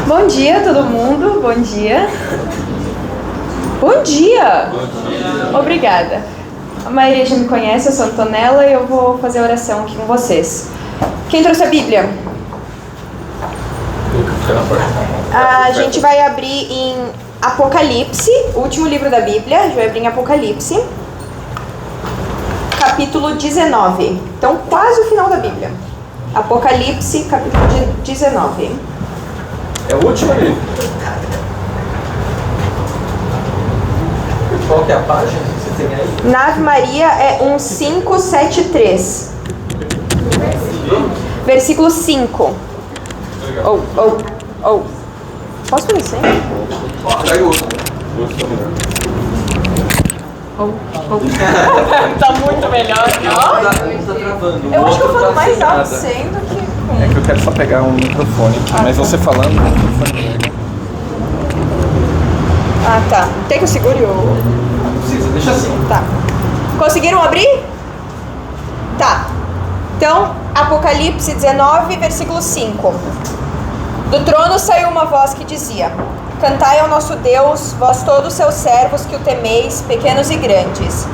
Bom dia, todo mundo. Bom dia. Bom dia. Obrigada. A maioria já me conhece, eu sou Antonella e eu vou fazer a oração aqui com vocês. Quem trouxe a Bíblia? A gente vai abrir em Apocalipse, o último livro da Bíblia. A gente vai abrir em Apocalipse, capítulo 19. Então, quase o final da Bíblia. Apocalipse, capítulo 19. É o último livro. Qual que é a página que você tem aí? Nave Maria é 1573. Versículo 5. Posso fazer isso aí? Pega o outro. Tá muito melhor, Tá travando. Eu acho que eu falo mais alto sem do que... É que eu quero só pegar um microfone, mas você falando, o microfone pega. Ah, tá. Quer que eu segure o... Não precisa, deixa assim. Tá. Conseguiram abrir? Tá. Então, Apocalipse 19, versículo 5. Do trono saiu uma voz que dizia: Cantai ao nosso Deus, vós todos seus servos que o temeis, pequenos e grandes.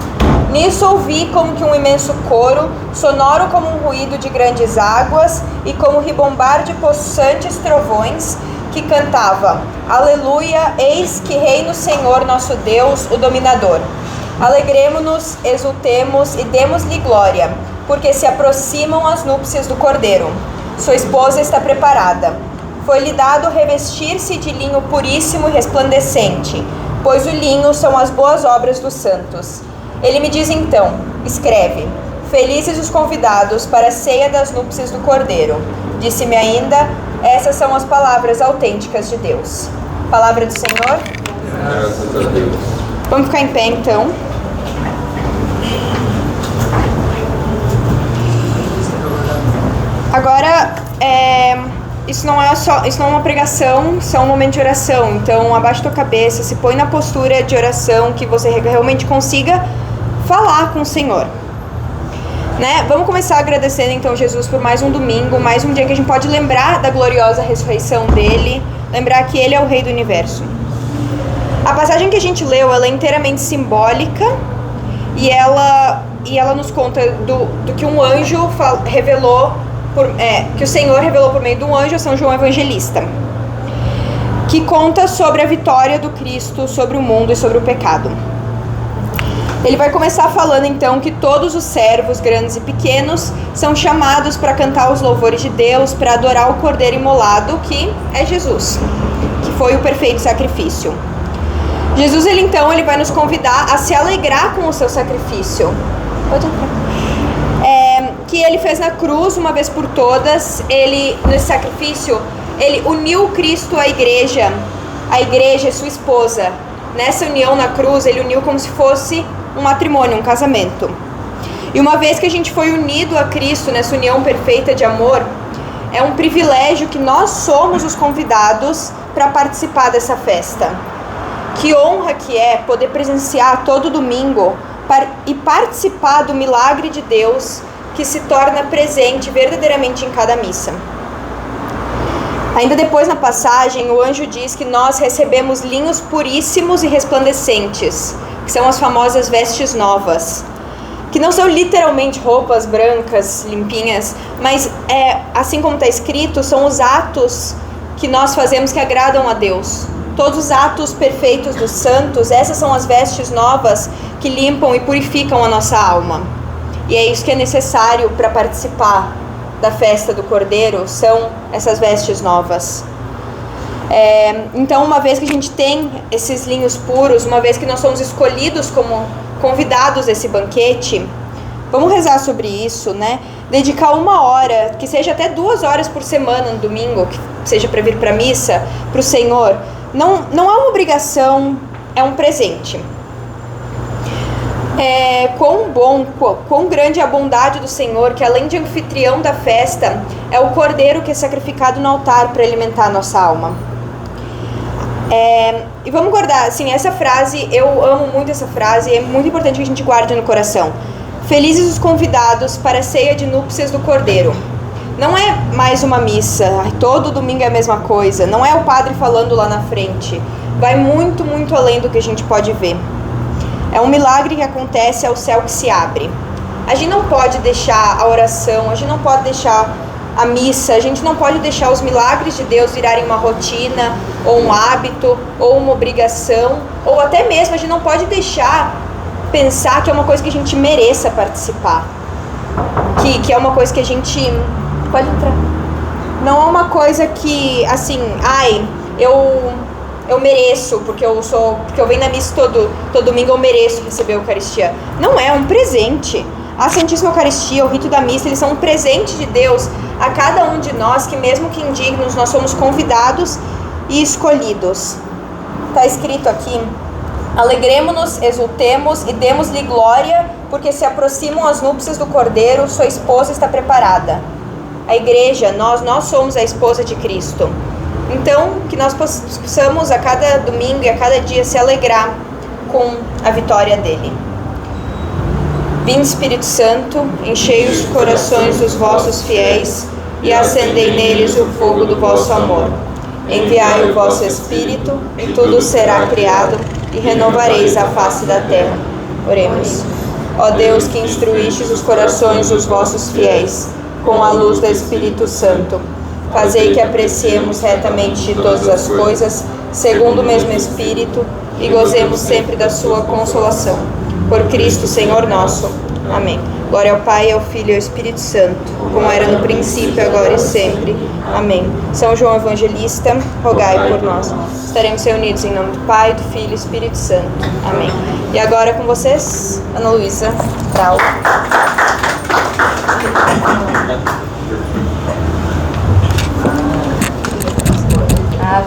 Nisso ouvi como que um imenso coro, sonoro como um ruído de grandes águas e como ribombar de possantes trovões, que cantava: Aleluia, eis que reina o Senhor nosso Deus, o dominador. Alegremo-nos, exultemos e demos-lhe glória, porque se aproximam as núpcias do Cordeiro. Sua esposa está preparada. Foi-lhe dado revestir-se de linho puríssimo e resplandecente, pois o linho são as boas obras dos santos. Ele me diz então: escreve, felizes os convidados para a ceia das núpcias do Cordeiro. Disse-me ainda: essas são as palavras autênticas de Deus. Palavra do Senhor. Graças a Deus. Vamos ficar em pé então. Agora, isso não é uma pregação, isso é um momento de oração. Então, abaixa tua cabeça, se põe na postura de oração que você realmente consiga falar com o Senhor. Né? Vamos começar agradecendo então Jesus por mais um domingo, mais um dia que a gente pode lembrar da gloriosa ressurreição dele, lembrar que ele é o Rei do Universo. A passagem que a gente leu, ela é inteiramente simbólica e ela nos conta do que um anjo revelou, que o Senhor revelou por meio de um anjo a São João Evangelista, que conta sobre a vitória do Cristo sobre o mundo e sobre o pecado. Ele vai começar falando então que todos os servos, grandes e pequenos, são chamados para cantar os louvores de Deus, para adorar o Cordeiro imolado, que é Jesus, que foi o perfeito sacrifício. Jesus, ele vai nos convidar a se alegrar com o seu sacrifício. Pode entrar. Que ele fez na cruz uma vez por todas. Ele, nesse sacrifício, ele uniu Cristo à igreja, e sua esposa. Nessa união na cruz, ele uniu como se fosse um matrimônio, um casamento. E uma vez que a gente foi unido a Cristo nessa união perfeita de amor, é um privilégio que nós somos os convidados para participar dessa festa. Que honra que é poder presenciar todo domingo e participar do milagre de Deus que se torna presente verdadeiramente em cada missa. Ainda depois na passagem, o anjo diz que nós recebemos linhos puríssimos e resplandecentes, que são as famosas vestes novas, que não são literalmente roupas brancas, limpinhas, mas assim como está escrito, são os atos que nós fazemos que agradam a Deus. Todos os atos perfeitos dos santos, essas são as vestes novas que limpam e purificam a nossa alma. E é isso que é necessário para participar da festa do Cordeiro, são essas vestes novas. Então, uma vez que a gente tem esses linhos puros, uma vez que nós somos escolhidos como convidados desse banquete, vamos rezar sobre isso, né? Dedicar 1 hora, que seja até 2 horas por semana no domingo, que seja para vir para a missa, para o Senhor. Não é uma obrigação, é um presente. Quão grande é a bondade do Senhor, que além de anfitrião da festa, é o Cordeiro que é sacrificado no altar para alimentar a nossa alma. E vamos guardar, assim, essa frase, eu amo muito essa frase, é muito importante que a gente guarde no coração. Felizes os convidados para a ceia de núpcias do Cordeiro. não é mais uma missa, todo domingo é a mesma coisa, não é o padre falando lá na frente. Vai muito, muito além do que a gente pode ver. É um milagre que acontece, é o céu que se abre. A gente não pode deixar a oração, a gente não pode deixar a missa, a gente não pode deixar os milagres de Deus virarem uma rotina, ou um hábito, ou uma obrigação, ou até mesmo a gente não pode deixar pensar que é uma coisa que a gente mereça participar, que é uma coisa que a gente... Pode entrar. Não é uma coisa que, assim, eu mereço, porque eu venho na missa todo domingo, eu mereço receber a Eucaristia. Não é um presente. A Santíssima Eucaristia, o rito da missa, eles são um presente de Deus a cada um de nós, que mesmo que indignos, nós somos convidados e escolhidos. Está escrito aqui: alegremo-nos, exultemos e demos-lhe glória, porque se aproximam as núpcias do Cordeiro, sua esposa está preparada. A igreja, nós somos a esposa de Cristo. Então, que nós possamos a cada domingo e a cada dia se alegrar com a vitória dele. Vinde, Espírito Santo, enchei os corações dos vossos fiéis e acendei neles o fogo do vosso amor. Enviai o vosso Espírito, e tudo será criado, e renovareis a face da terra. Oremos. Ó Deus, que instruístes os corações dos vossos fiéis com a luz do Espírito Santo, fazei que apreciemos retamente de todas as coisas, segundo o mesmo Espírito, e gozemos sempre da sua consolação. Por Cristo, Senhor nosso. Amém. Glória ao Pai, ao Filho e ao Espírito Santo, como era no princípio, agora e sempre. Amém. São João Evangelista, rogai por nós. Estaremos reunidos em nome do Pai, do Filho e do Espírito Santo. Amém. E agora com vocês, Ana Luísa Brau.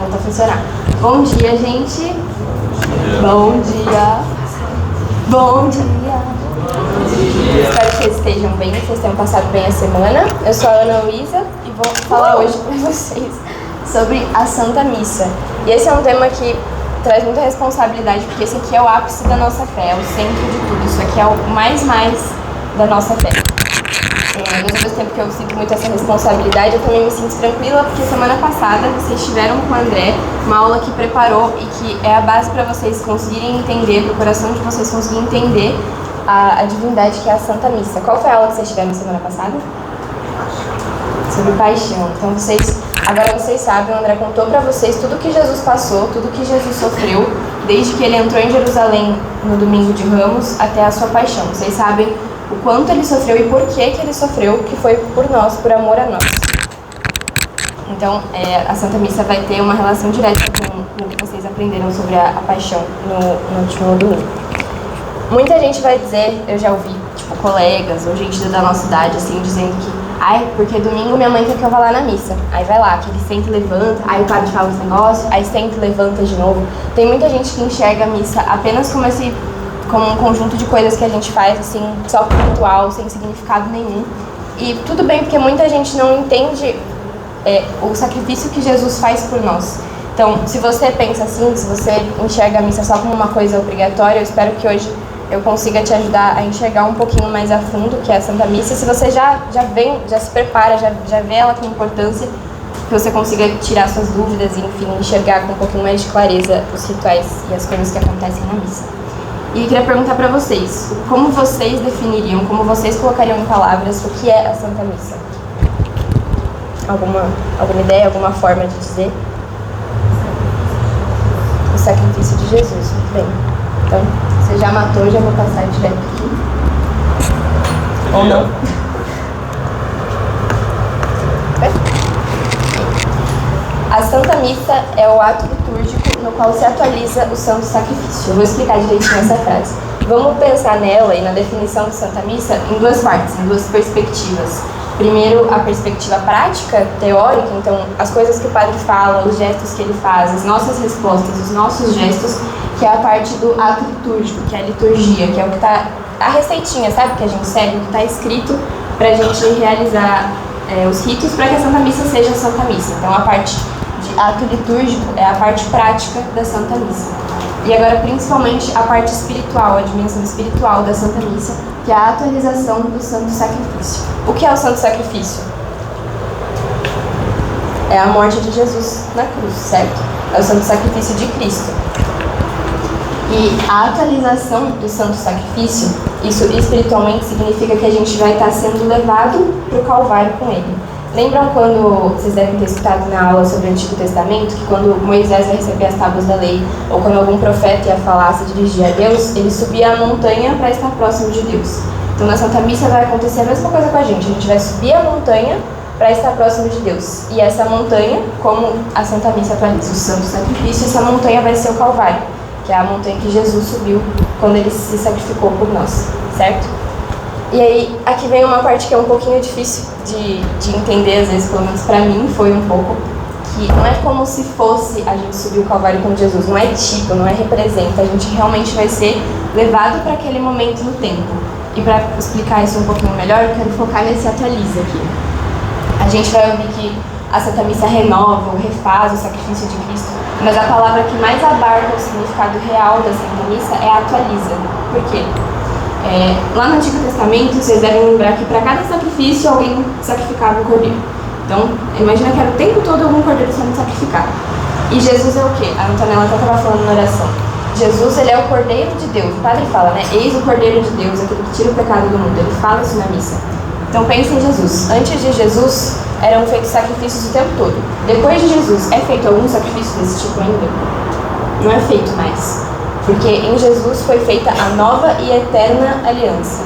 Voltou a funcionar. Bom dia, gente. Bom dia. Bom dia. Espero que vocês estejam bem, que vocês tenham passado bem a semana. Eu sou a Ana Luísa e vou falar hoje para vocês sobre a Santa Missa. E esse é um tema que traz muita responsabilidade, porque esse aqui é o ápice da nossa fé, é o centro de tudo. Isso aqui é o mais da nossa fé. Mas ao mesmo tempo que eu sinto muito essa responsabilidade, eu também me sinto tranquila, porque semana passada vocês tiveram com o André uma aula que preparou e que é a base para vocês conseguirem entender, para o coração de vocês conseguirem entender a divindade que é a Santa Missa. Qual foi a aula que vocês tiveram semana passada? Sobre paixão. Então agora vocês sabem, o André contou para vocês tudo que Jesus passou, tudo que Jesus sofreu, desde que ele entrou em Jerusalém no domingo de Ramos até a sua paixão. Vocês sabem o quanto ele sofreu e por que ele sofreu, que foi por nós, por amor a nós. Então, a Santa Missa vai ter uma relação direta com o que vocês aprenderam sobre a paixão no último domingo. Muita gente vai dizer, eu já ouvi, colegas ou gente da nossa idade, assim, dizendo que porque domingo minha mãe quer que eu vá lá na missa. Aí vai lá, que ele senta e levanta, aí o padre fala os negócios, aí senta e levanta de novo. Tem muita gente que enxerga a missa apenas como um conjunto de coisas que a gente faz, assim, só por ritual, sem significado nenhum. E tudo bem, porque muita gente não entende o sacrifício que Jesus faz por nós. Então, se você pensa assim, se você enxerga a missa só como uma coisa obrigatória, eu espero que hoje eu consiga te ajudar a enxergar um pouquinho mais a fundo o que é a Santa Missa. Se você já se prepara, já vê ela com importância, que você consiga tirar suas dúvidas e, enfim, enxergar com um pouquinho mais de clareza os rituais e as coisas que acontecem na missa. E eu queria perguntar para vocês, como vocês definiriam, como vocês colocariam em palavras o que é a Santa Missa? Alguma ideia, alguma forma de dizer? O sacrifício de Jesus, muito bem. Então, você já matou, já vou passar direto aqui. Ou não? A Santa Missa é o ato litúrgico no qual se atualiza o santo sacrifício. Eu vou explicar direitinho essa frase. Vamos pensar nela e na definição de Santa Missa em duas partes, em duas perspectivas. Primeiro, a perspectiva prática, teórica, então as coisas que o padre fala, os gestos que ele faz, as nossas respostas, os nossos gestos, que é a parte do ato litúrgico, que é a liturgia, que é o que está, a receitinha, sabe, que a gente segue, o que está escrito para a gente realizar os ritos para que a Santa Missa seja a Santa Missa. Então a parte de ato litúrgico é a parte prática da Santa Missa. E agora principalmente a parte espiritual, a dimensão espiritual da Santa Missa, que é a atualização do santo sacrifício. O que é o santo sacrifício? É a morte de Jesus na cruz, certo? É o santo sacrifício de Cristo. E a atualização do santo sacrifício, isso espiritualmente significa que a gente vai estar sendo levado para o Calvário com ele. Lembram quando, vocês devem ter escutado na aula sobre o Antigo Testamento, que quando Moisés ia receber as tábuas da lei, ou quando algum profeta ia falar, se dirigir a Deus, ele subia a montanha para estar próximo de Deus. Então na Santa Missa vai acontecer a mesma coisa com a gente vai subir a montanha para estar próximo de Deus. E essa montanha, como a Santa Missa atualiza o santo sacrifício, essa montanha vai ser o Calvário, que é a montanha que Jesus subiu quando ele se sacrificou por nós, certo? E aí, aqui vem uma parte que é um pouquinho difícil de entender, às vezes, pelo menos pra mim, foi um pouco, que não é como se fosse a gente subir o Calvário com Jesus, não é tipo, não é representa, a gente realmente vai ser levado para aquele momento no tempo. E para explicar isso um pouquinho melhor, eu quero focar nesse atualiza aqui. A gente vai ouvir que a Santa Missa renova ou refaz o sacrifício de Cristo, mas a palavra que mais abarca o significado real da Santa Missa é atualiza. Por quê? Lá no Antigo Testamento, vocês devem lembrar que para cada sacrifício alguém sacrificava um cordeiro. Então, imagina que era o tempo todo algum cordeiro sendo sacrificado. E Jesus é o quê? A Antonella até estava falando na oração. Jesus, ele é o Cordeiro de Deus. O padre fala, né? Eis o Cordeiro de Deus, aquele que tira o pecado do mundo. Ele fala isso na missa. Então, pensem em Jesus. Antes de Jesus, eram feitos sacrifícios o tempo todo. Depois de Jesus, é feito algum sacrifício desse tipo ainda? Não é feito mais. Porque em Jesus foi feita a nova e eterna aliança.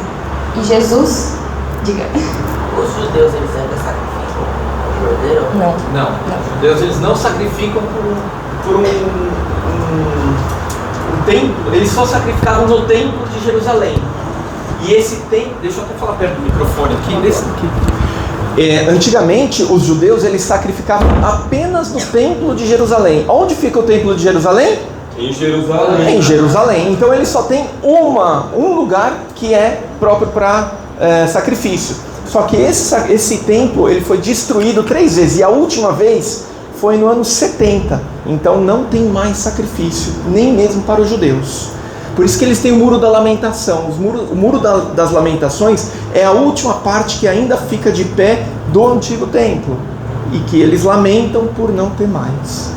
E Jesus, diga. Os judeus, eles ainda sacrificam o cordeiro? Não. Os judeus, eles não sacrificam por um templo, eles só sacrificavam no templo de Jerusalém. E esse templo, deixa eu até falar perto do microfone aqui, nesse aqui. Antigamente, os judeus eles sacrificavam apenas no templo de Jerusalém. Onde fica o templo de Jerusalém? Em Jerusalém. Em Jerusalém. Então eles só tem um lugar que é próprio para sacrifício. Só que esse templo ele foi destruído 3 vezes. E a última vez foi no ano 70. Então não tem mais sacrifício, nem mesmo para os judeus. Por isso que eles têm o Muro da Lamentação. O Muro das Lamentações é a última parte que ainda fica de pé do antigo templo. E que eles lamentam por não ter mais.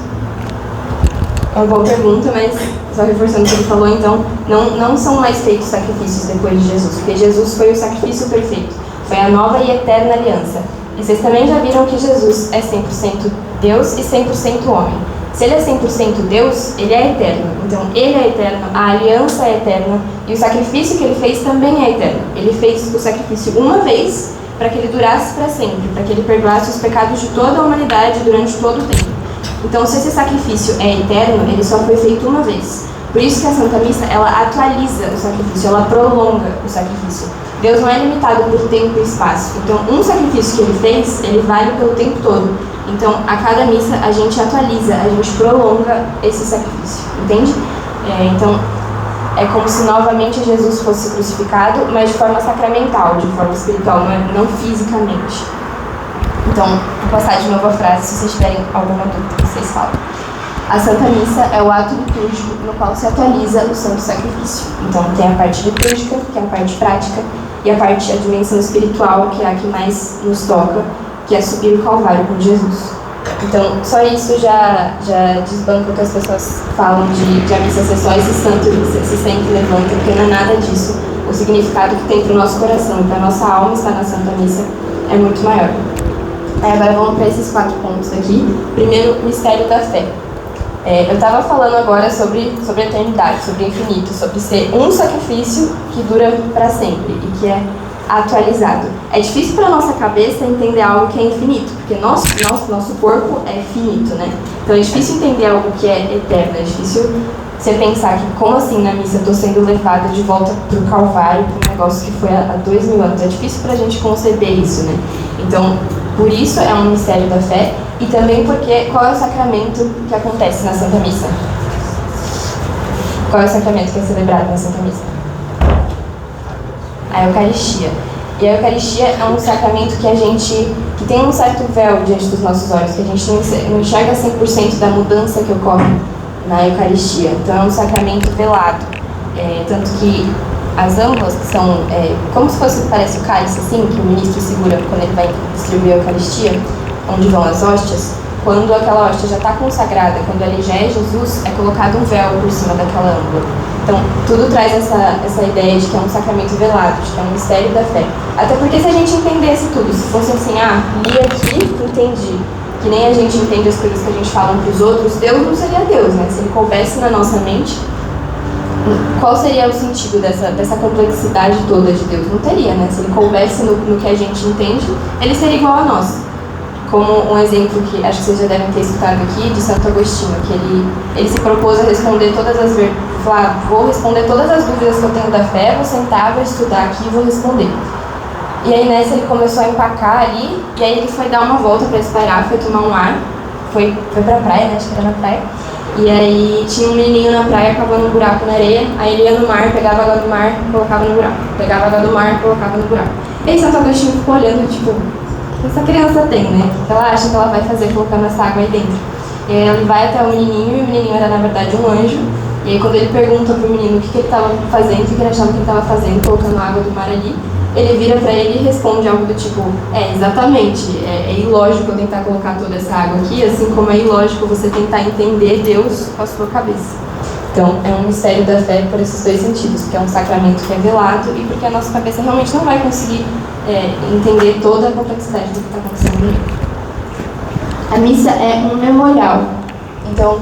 É uma boa pergunta, mas só reforçando o que ele falou, então, não são mais feitos sacrifícios depois de Jesus, porque Jesus foi o sacrifício perfeito, foi a nova e eterna aliança. E vocês também já viram que Jesus é 100% Deus e 100% homem. Se ele é 100% Deus, ele é eterno. Então, ele é eterno, a aliança é eterna e o sacrifício que ele fez também é eterno. Ele fez o sacrifício uma vez para que ele durasse para sempre, para que ele perdoasse os pecados de toda a humanidade durante todo o tempo. Então, se esse sacrifício é eterno, ele só foi feito uma vez. Por isso que a Santa Missa, ela atualiza o sacrifício, ela prolonga o sacrifício. Deus não é limitado por tempo e espaço. Então, um sacrifício que ele fez, ele vale pelo tempo todo. Então, a cada missa, a gente atualiza, a gente prolonga esse sacrifício, entende? Então, é como se novamente Jesus fosse crucificado, mas de forma sacramental, de forma espiritual, não fisicamente. Então, vou passar de novo a frase, se vocês tiverem alguma dúvida, vocês falam. A Santa Missa é o ato litúrgico no qual se atualiza o santo sacrifício. Então, tem a parte litúrgica, que é a parte prática, e a dimensão espiritual, que é a que mais nos toca, que é subir o Calvário com Jesus. Então, só isso já desbanca o que as pessoas falam de a missa ser só esse santo que se sente e levanta, porque não é nada disso. O significado que tem para o nosso coração e para a nossa alma estar na Santa Missa é muito maior. Agora vamos para esses 4 pontos aqui. Primeiro, o mistério da fé. Eu estava falando agora sobre a eternidade, sobre o infinito, sobre ser um sacrifício que dura para sempre e que é atualizado. É difícil para a nossa cabeça entender algo que é infinito, porque nosso corpo é finito, né? Então é difícil entender algo que é eterno, é difícil você pensar que, como assim na missa eu estou sendo levada de volta para o Calvário, para um negócio que foi há 2000 anos. É difícil para a gente conceber isso, né? Então, por isso é um mistério da fé e também porque qual é o sacramento que acontece na Santa Missa? Qual é o sacramento que é celebrado na Santa Missa? A Eucaristia. E a Eucaristia é um sacramento que tem um certo véu diante dos nossos olhos, que a gente não enxerga 100% da mudança que ocorre na Eucaristia. Então é um sacramento velado. Tanto que as âmbulas, que são como se fosse, parece o cálice assim, que o ministro segura quando ele vai distribuir a Eucaristia, onde vão as hóstias, quando aquela hóstia já está consagrada, quando ali já é Jesus, é colocado um véu por cima daquela âncora. Então, tudo traz essa ideia de que é um sacramento velado, de que é um mistério da fé. Até porque se a gente entendesse tudo, se fosse assim, li aqui, entendi, que nem a gente entende as coisas que a gente fala para os outros, Deus não seria Deus, né? Se ele coubesse na nossa mente, qual seria o sentido dessa complexidade toda de Deus? Não teria, né? Se ele coubesse no que a gente entende, ele seria igual a nós. Como um exemplo que acho que vocês já devem ter escutado aqui, de Santo Agostinho, que ele se propôs a responder todas as vou responder todas as dúvidas que eu tenho da fé, vou sentar, vou estudar aqui e vou responder. E aí nessa ele começou a empacar ali, e aí ele foi dar uma volta para espairar, foi tomar um ar, foi pra praia, né? Acho que era na praia. E aí tinha um menininho na praia cavando um buraco na areia, aí ele ia no mar, pegava água do mar, colocava no buraco. Pegava água do mar, colocava no buraco. E aí Santo Agostinho ficou olhando, tipo, o que essa criança tem, né? O que ela acha que ela vai fazer colocando essa água aí dentro? E aí ele vai até o menininho, e o menininho era na verdade um anjo. E aí quando ele pergunta pro menino o que ele estava fazendo, o que ele achava que ele estava fazendo, colocando água do mar ali, ele vira pra ele e responde algo do tipo, exatamente, é ilógico eu tentar colocar toda essa água aqui, assim como é ilógico você tentar entender Deus com a sua cabeça. Então, é um mistério da fé por esses dois sentidos, porque é um sacramento que é velado e porque a nossa cabeça realmente não vai conseguir entender toda a complexidade do que está acontecendo ali. A missa é um memorial. Então,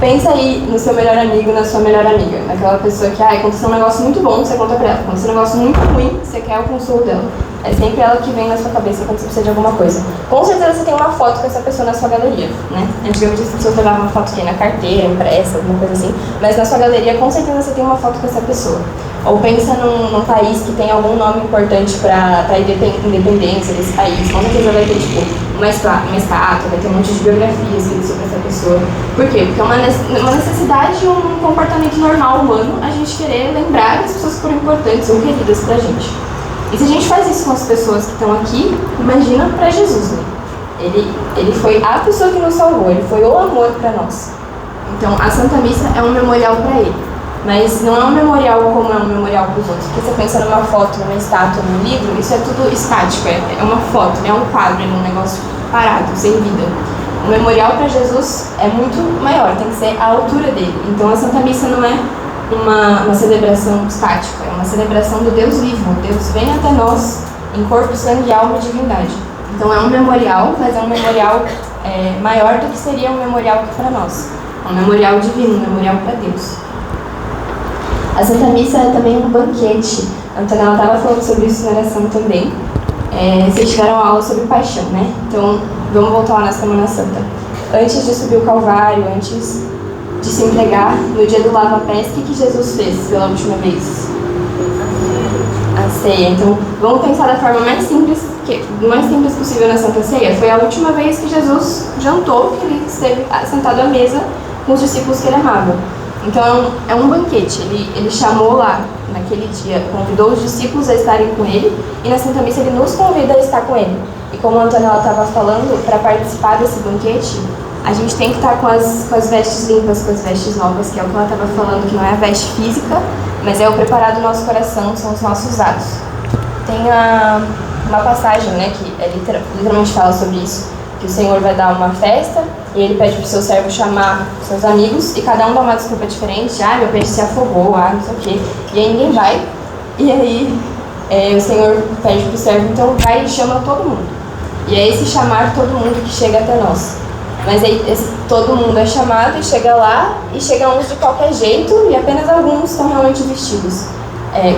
pensa aí no seu melhor amigo, na sua melhor amiga, naquela pessoa que, aconteceu um negócio muito bom, você conta pra ela. Aconteceu um negócio muito ruim, você quer o consolo dela. É sempre ela que vem na sua cabeça quando você precisa de alguma coisa. Com certeza você tem uma foto com essa pessoa na sua galeria, né? Antigamente as pessoas levavam uma foto na carteira, impressa, alguma coisa assim. Mas na sua galeria, com certeza você tem uma foto com essa pessoa. Ou pensa num país que tem algum nome importante para a independência desse país. Com certeza vai ter, tipo, uma estátua, vai ter um monte de biografias sobre essa pessoa. Por quê? Porque é uma necessidade e um comportamento normal humano a gente querer lembrar das pessoas que foram importantes ou queridas pra gente. E se a gente faz isso com as pessoas que estão aqui, imagina para Jesus, né? Ele foi a pessoa que nos salvou, ele foi o amor para nós. Então, a Santa Missa é um memorial para ele. Mas não é um memorial como é um memorial para os outros. Porque você pensa numa foto, numa estátua, num livro, isso é tudo estático, é uma foto, é um quadro, é um negócio parado, sem vida. O memorial para Jesus é muito maior, tem que ser a altura dele. Então, a Santa Missa não é uma celebração estática, é uma celebração do Deus vivo. Deus vem até nós em corpo, sangue, alma e divindade. Então é um memorial, mas é um memorial maior do que seria um memorial para nós. É um memorial divino, um memorial para Deus. A Santa Missa é também um banquete. A Antonella estava falando sobre isso na oração também. Vocês tiveram aula sobre paixão, né? Então vamos voltar lá na Semana Santa. Antes de subir o Calvário, antes de se entregar, no dia do lava-pés, o que Jesus fez pela última vez? A ceia. Então, vamos pensar da forma mais simples possível na Santa Ceia. Foi a última vez que Jesus jantou, que ele esteve sentado à mesa com os discípulos que ele amava. Então, é um banquete. Ele chamou lá, naquele dia, convidou os discípulos a estarem com ele, e na Santa Missa ele nos convida a estar com ele. E como a Antonella estava falando, para participar desse banquete, a gente tem que estar com as vestes limpas, com as vestes novas, que é o que ela estava falando, que não é a veste física, mas é o preparar do nosso coração, são os nossos atos. Tem uma passagem, né, que literalmente fala sobre isso, que o Senhor vai dar uma festa e ele pede para o seu servo chamar seus amigos e cada um dá uma desculpa diferente. Meu peixe se afogou, não sei o quê. E aí ninguém vai. E aí o Senhor pede para o servo, então vai e chama todo mundo. E é esse chamar todo mundo que chega até nós. Mas aí todo mundo é chamado e chega lá, e chegam uns de qualquer jeito, e apenas alguns estão realmente vestidos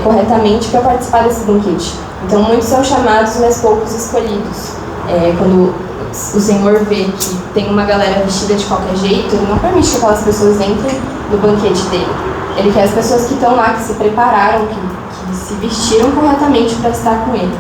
corretamente para participar desse banquete. Então muitos são chamados, mas poucos escolhidos. Quando o Senhor vê que tem uma galera vestida de qualquer jeito, ele não permite que aquelas pessoas entrem no banquete dele. Ele quer as pessoas que estão lá, que se prepararam, que se vestiram corretamente para estar com ele.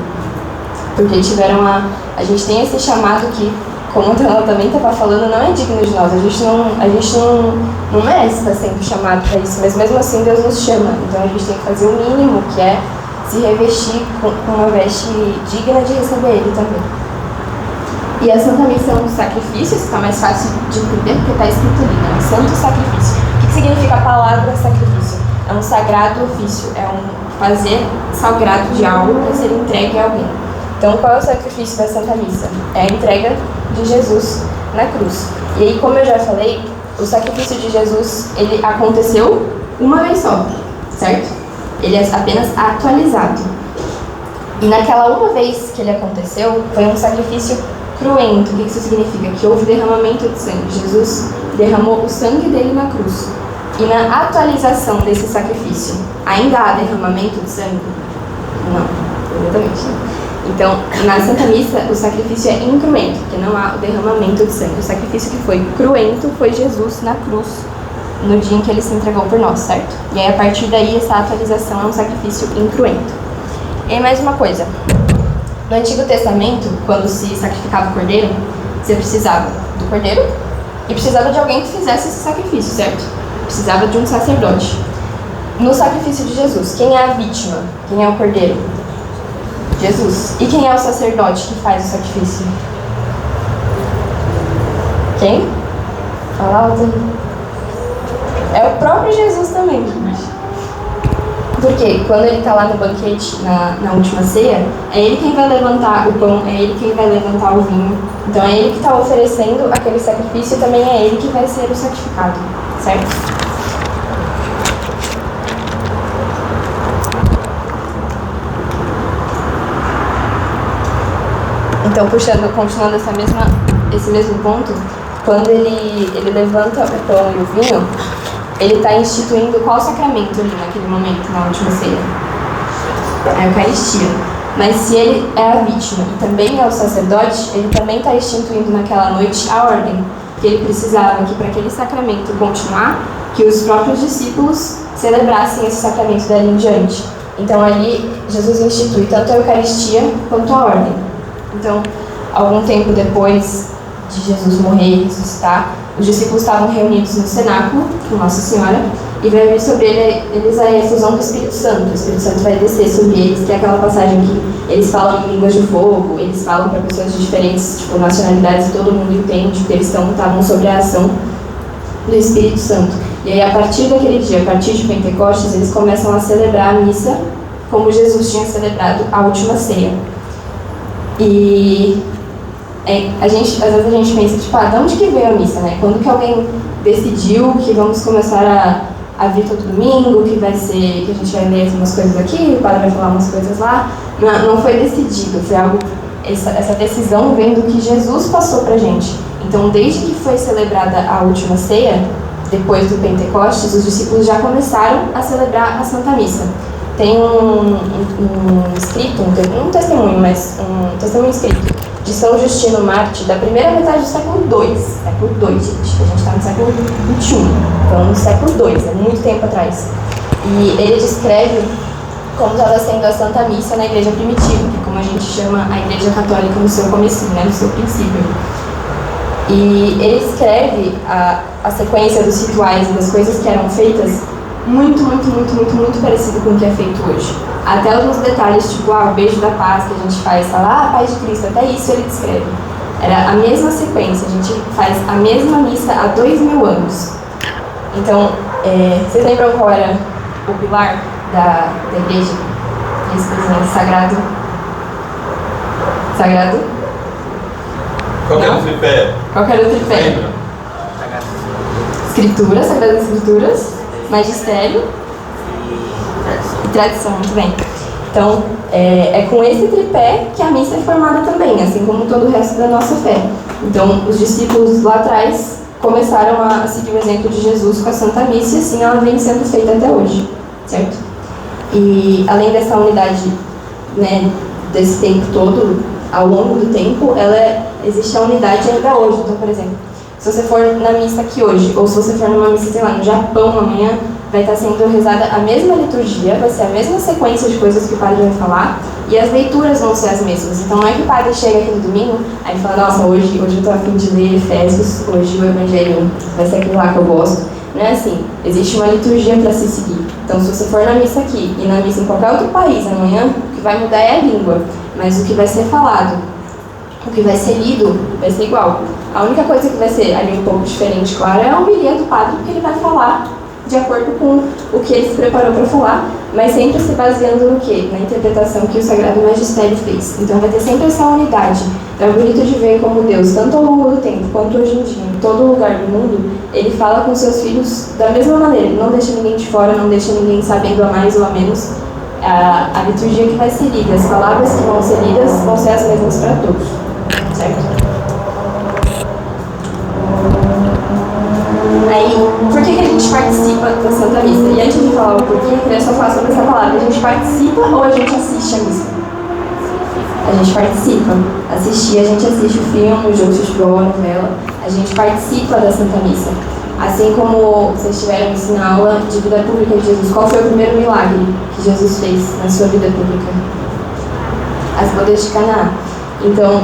Porque a gente tem esse chamado que, como ela também estava falando, não é digno de nós. A gente não merece estar sendo chamado para isso, mas mesmo assim Deus nos chama. Então a gente tem que fazer o mínimo, que é se revestir com uma veste digna de receber Ele também. E a Santa Missa é um sacrifício, isso está mais fácil de entender, porque está escrito ali, né? Santo sacrifício. O que significa a palavra sacrifício? É um sagrado ofício, é um fazer sagrado de algo para ser entregue a alguém. Então, qual é o sacrifício da Santa Missa? É a entrega de Jesus na cruz. E aí, como eu já falei, o sacrifício de Jesus, ele aconteceu uma vez só, certo? Ele é apenas atualizado. E naquela uma vez que ele aconteceu, foi um sacrifício cruento. O que isso significa? Que houve derramamento de sangue. Jesus derramou o sangue dele na cruz. E na atualização desse sacrifício, ainda há derramamento de sangue? Não, exatamente. Então, na Santa Missa, o sacrifício é incruento, porque não há o derramamento de sangue. O sacrifício que foi cruento foi Jesus na cruz, no dia em que ele se entregou por nós, certo? E aí, a partir daí, essa atualização é um sacrifício incruento. E aí, mais uma coisa. No Antigo Testamento, quando se sacrificava o cordeiro, você precisava do cordeiro e precisava de alguém que fizesse esse sacrifício, certo? Precisava de um sacerdote. No sacrifício de Jesus, quem é a vítima? Quem é o cordeiro? Jesus. E quem é o sacerdote que faz o sacrifício? Quem? Fala alto aí. É o próprio Jesus também. Porque quando ele está lá no banquete, na última ceia, é ele quem vai levantar o pão, é ele quem vai levantar o vinho. Então é ele que está oferecendo aquele sacrifício e também é ele que vai ser o sacrificado, certo? Então, continuando esse mesmo ponto, quando ele levanta o pão e o vinho, ele está instituindo qual sacramento ali naquele momento, na última ceia? A Eucaristia. Mas se ele é a vítima e também é o sacerdote, ele também está instituindo naquela noite a ordem, que ele precisava que para aquele sacramento continuar, que os próprios discípulos celebrassem esse sacramento dali em diante. Então ali Jesus institui tanto a Eucaristia quanto a ordem. Então, algum tempo depois de Jesus morrer e ressuscitar, os discípulos estavam reunidos no cenáculo com Nossa Senhora e vai vir sobre eles a efusão do Espírito Santo. O Espírito Santo vai descer sobre eles, que é aquela passagem que eles falam em línguas de fogo, eles falam para pessoas de diferentes nacionalidades e todo mundo entende, porque eles estavam sob a ação do Espírito Santo. E aí, a partir daquele dia, a partir de Pentecostes, eles começam a celebrar a missa como Jesus tinha celebrado a última ceia. E às vezes a gente pensa, tipo, de onde que veio a missa, né? Quando que alguém decidiu que vamos começar a vir todo domingo, que vai ser, que a gente vai ler umas coisas aqui, o padre vai falar umas coisas lá. Não foi decidido, foi algo, essa decisão vem do que Jesus passou pra gente. Então, desde que foi celebrada a última ceia, depois do Pentecostes, os discípulos já começaram a celebrar a Santa Missa. Tem um escrito, um testemunho, mas um testemunho escrito de São Justino Mártir, da primeira metade do século II. Século II, gente. A gente está no século XXI. Então, no século II, é muito tempo atrás. E ele descreve como estava sendo a Santa Missa na Igreja Primitiva, que é como a gente chama a Igreja Católica no seu comecinho, né, no seu princípio. E ele escreve a sequência dos rituais e das coisas que eram feitas muito parecido com o que é feito hoje. Até alguns detalhes, tipo, o beijo da paz que a gente faz, fala, paz de Cristo, até isso ele descreve. Era a mesma sequência, a gente faz a mesma missa há 2000 anos. Então, vocês lembram qual era o pilar da igreja? Eles dizem sagrado. Sagrado? Qual era o tripé? Qual era o tripé? Lembra? Escrituras, Sagradas Escrituras, magistério e tradição, muito bem. Então, é com esse tripé que a missa é formada também, assim como todo o resto da nossa fé. Então, os discípulos lá atrás começaram a seguir o exemplo de Jesus com a Santa Missa e assim ela vem sendo feita até hoje, certo? E além dessa unidade, né, desse tempo todo, ao longo do tempo, existe a unidade ainda hoje. Então, por exemplo, se você for na missa aqui hoje, ou se você for numa missa, sei lá, no Japão amanhã, vai estar sendo rezada a mesma liturgia, vai ser a mesma sequência de coisas que o padre vai falar, e as leituras vão ser as mesmas. Então não é que o padre chega aqui no domingo, aí fala, nossa, hoje eu tô a fim de ler Efésios, hoje o Evangelho vai ser aquilo lá que eu gosto. Não é assim, existe uma liturgia para se seguir. Então se você for na missa aqui, e na missa em qualquer outro país amanhã, o que vai mudar é a língua, mas o que vai ser falado, o que vai ser lido, vai ser igual. A única coisa que vai ser ali um pouco diferente, claro, é a homilia do padre, porque ele vai falar de acordo com o que ele se preparou para falar, mas sempre se baseando no quê? Na interpretação que o Sagrado Magistério fez. Então vai ter sempre essa unidade. Então é bonito de ver como Deus, tanto ao longo do tempo quanto hoje em dia, em todo lugar do mundo, ele fala com seus filhos da mesma maneira. Ele não deixa ninguém de fora, não deixa ninguém sabendo a mais ou a menos. A liturgia que vai ser lida, as palavras que vão ser lidas vão ser as mesmas para todos, certo? Aí, por que a gente participa da Santa Missa? E antes de falar o porquê, eu queria só falar sobre essa palavra. A gente participa ou a gente assiste a missa? A gente participa. Assistir, a gente assiste o filme, o jogo de futebol, a novela. A gente participa da Santa Missa. Assim como vocês tiveram isso na aula de vida pública de Jesus. Qual foi o primeiro milagre que Jesus fez na sua vida pública? As bodas de Canaã. Então,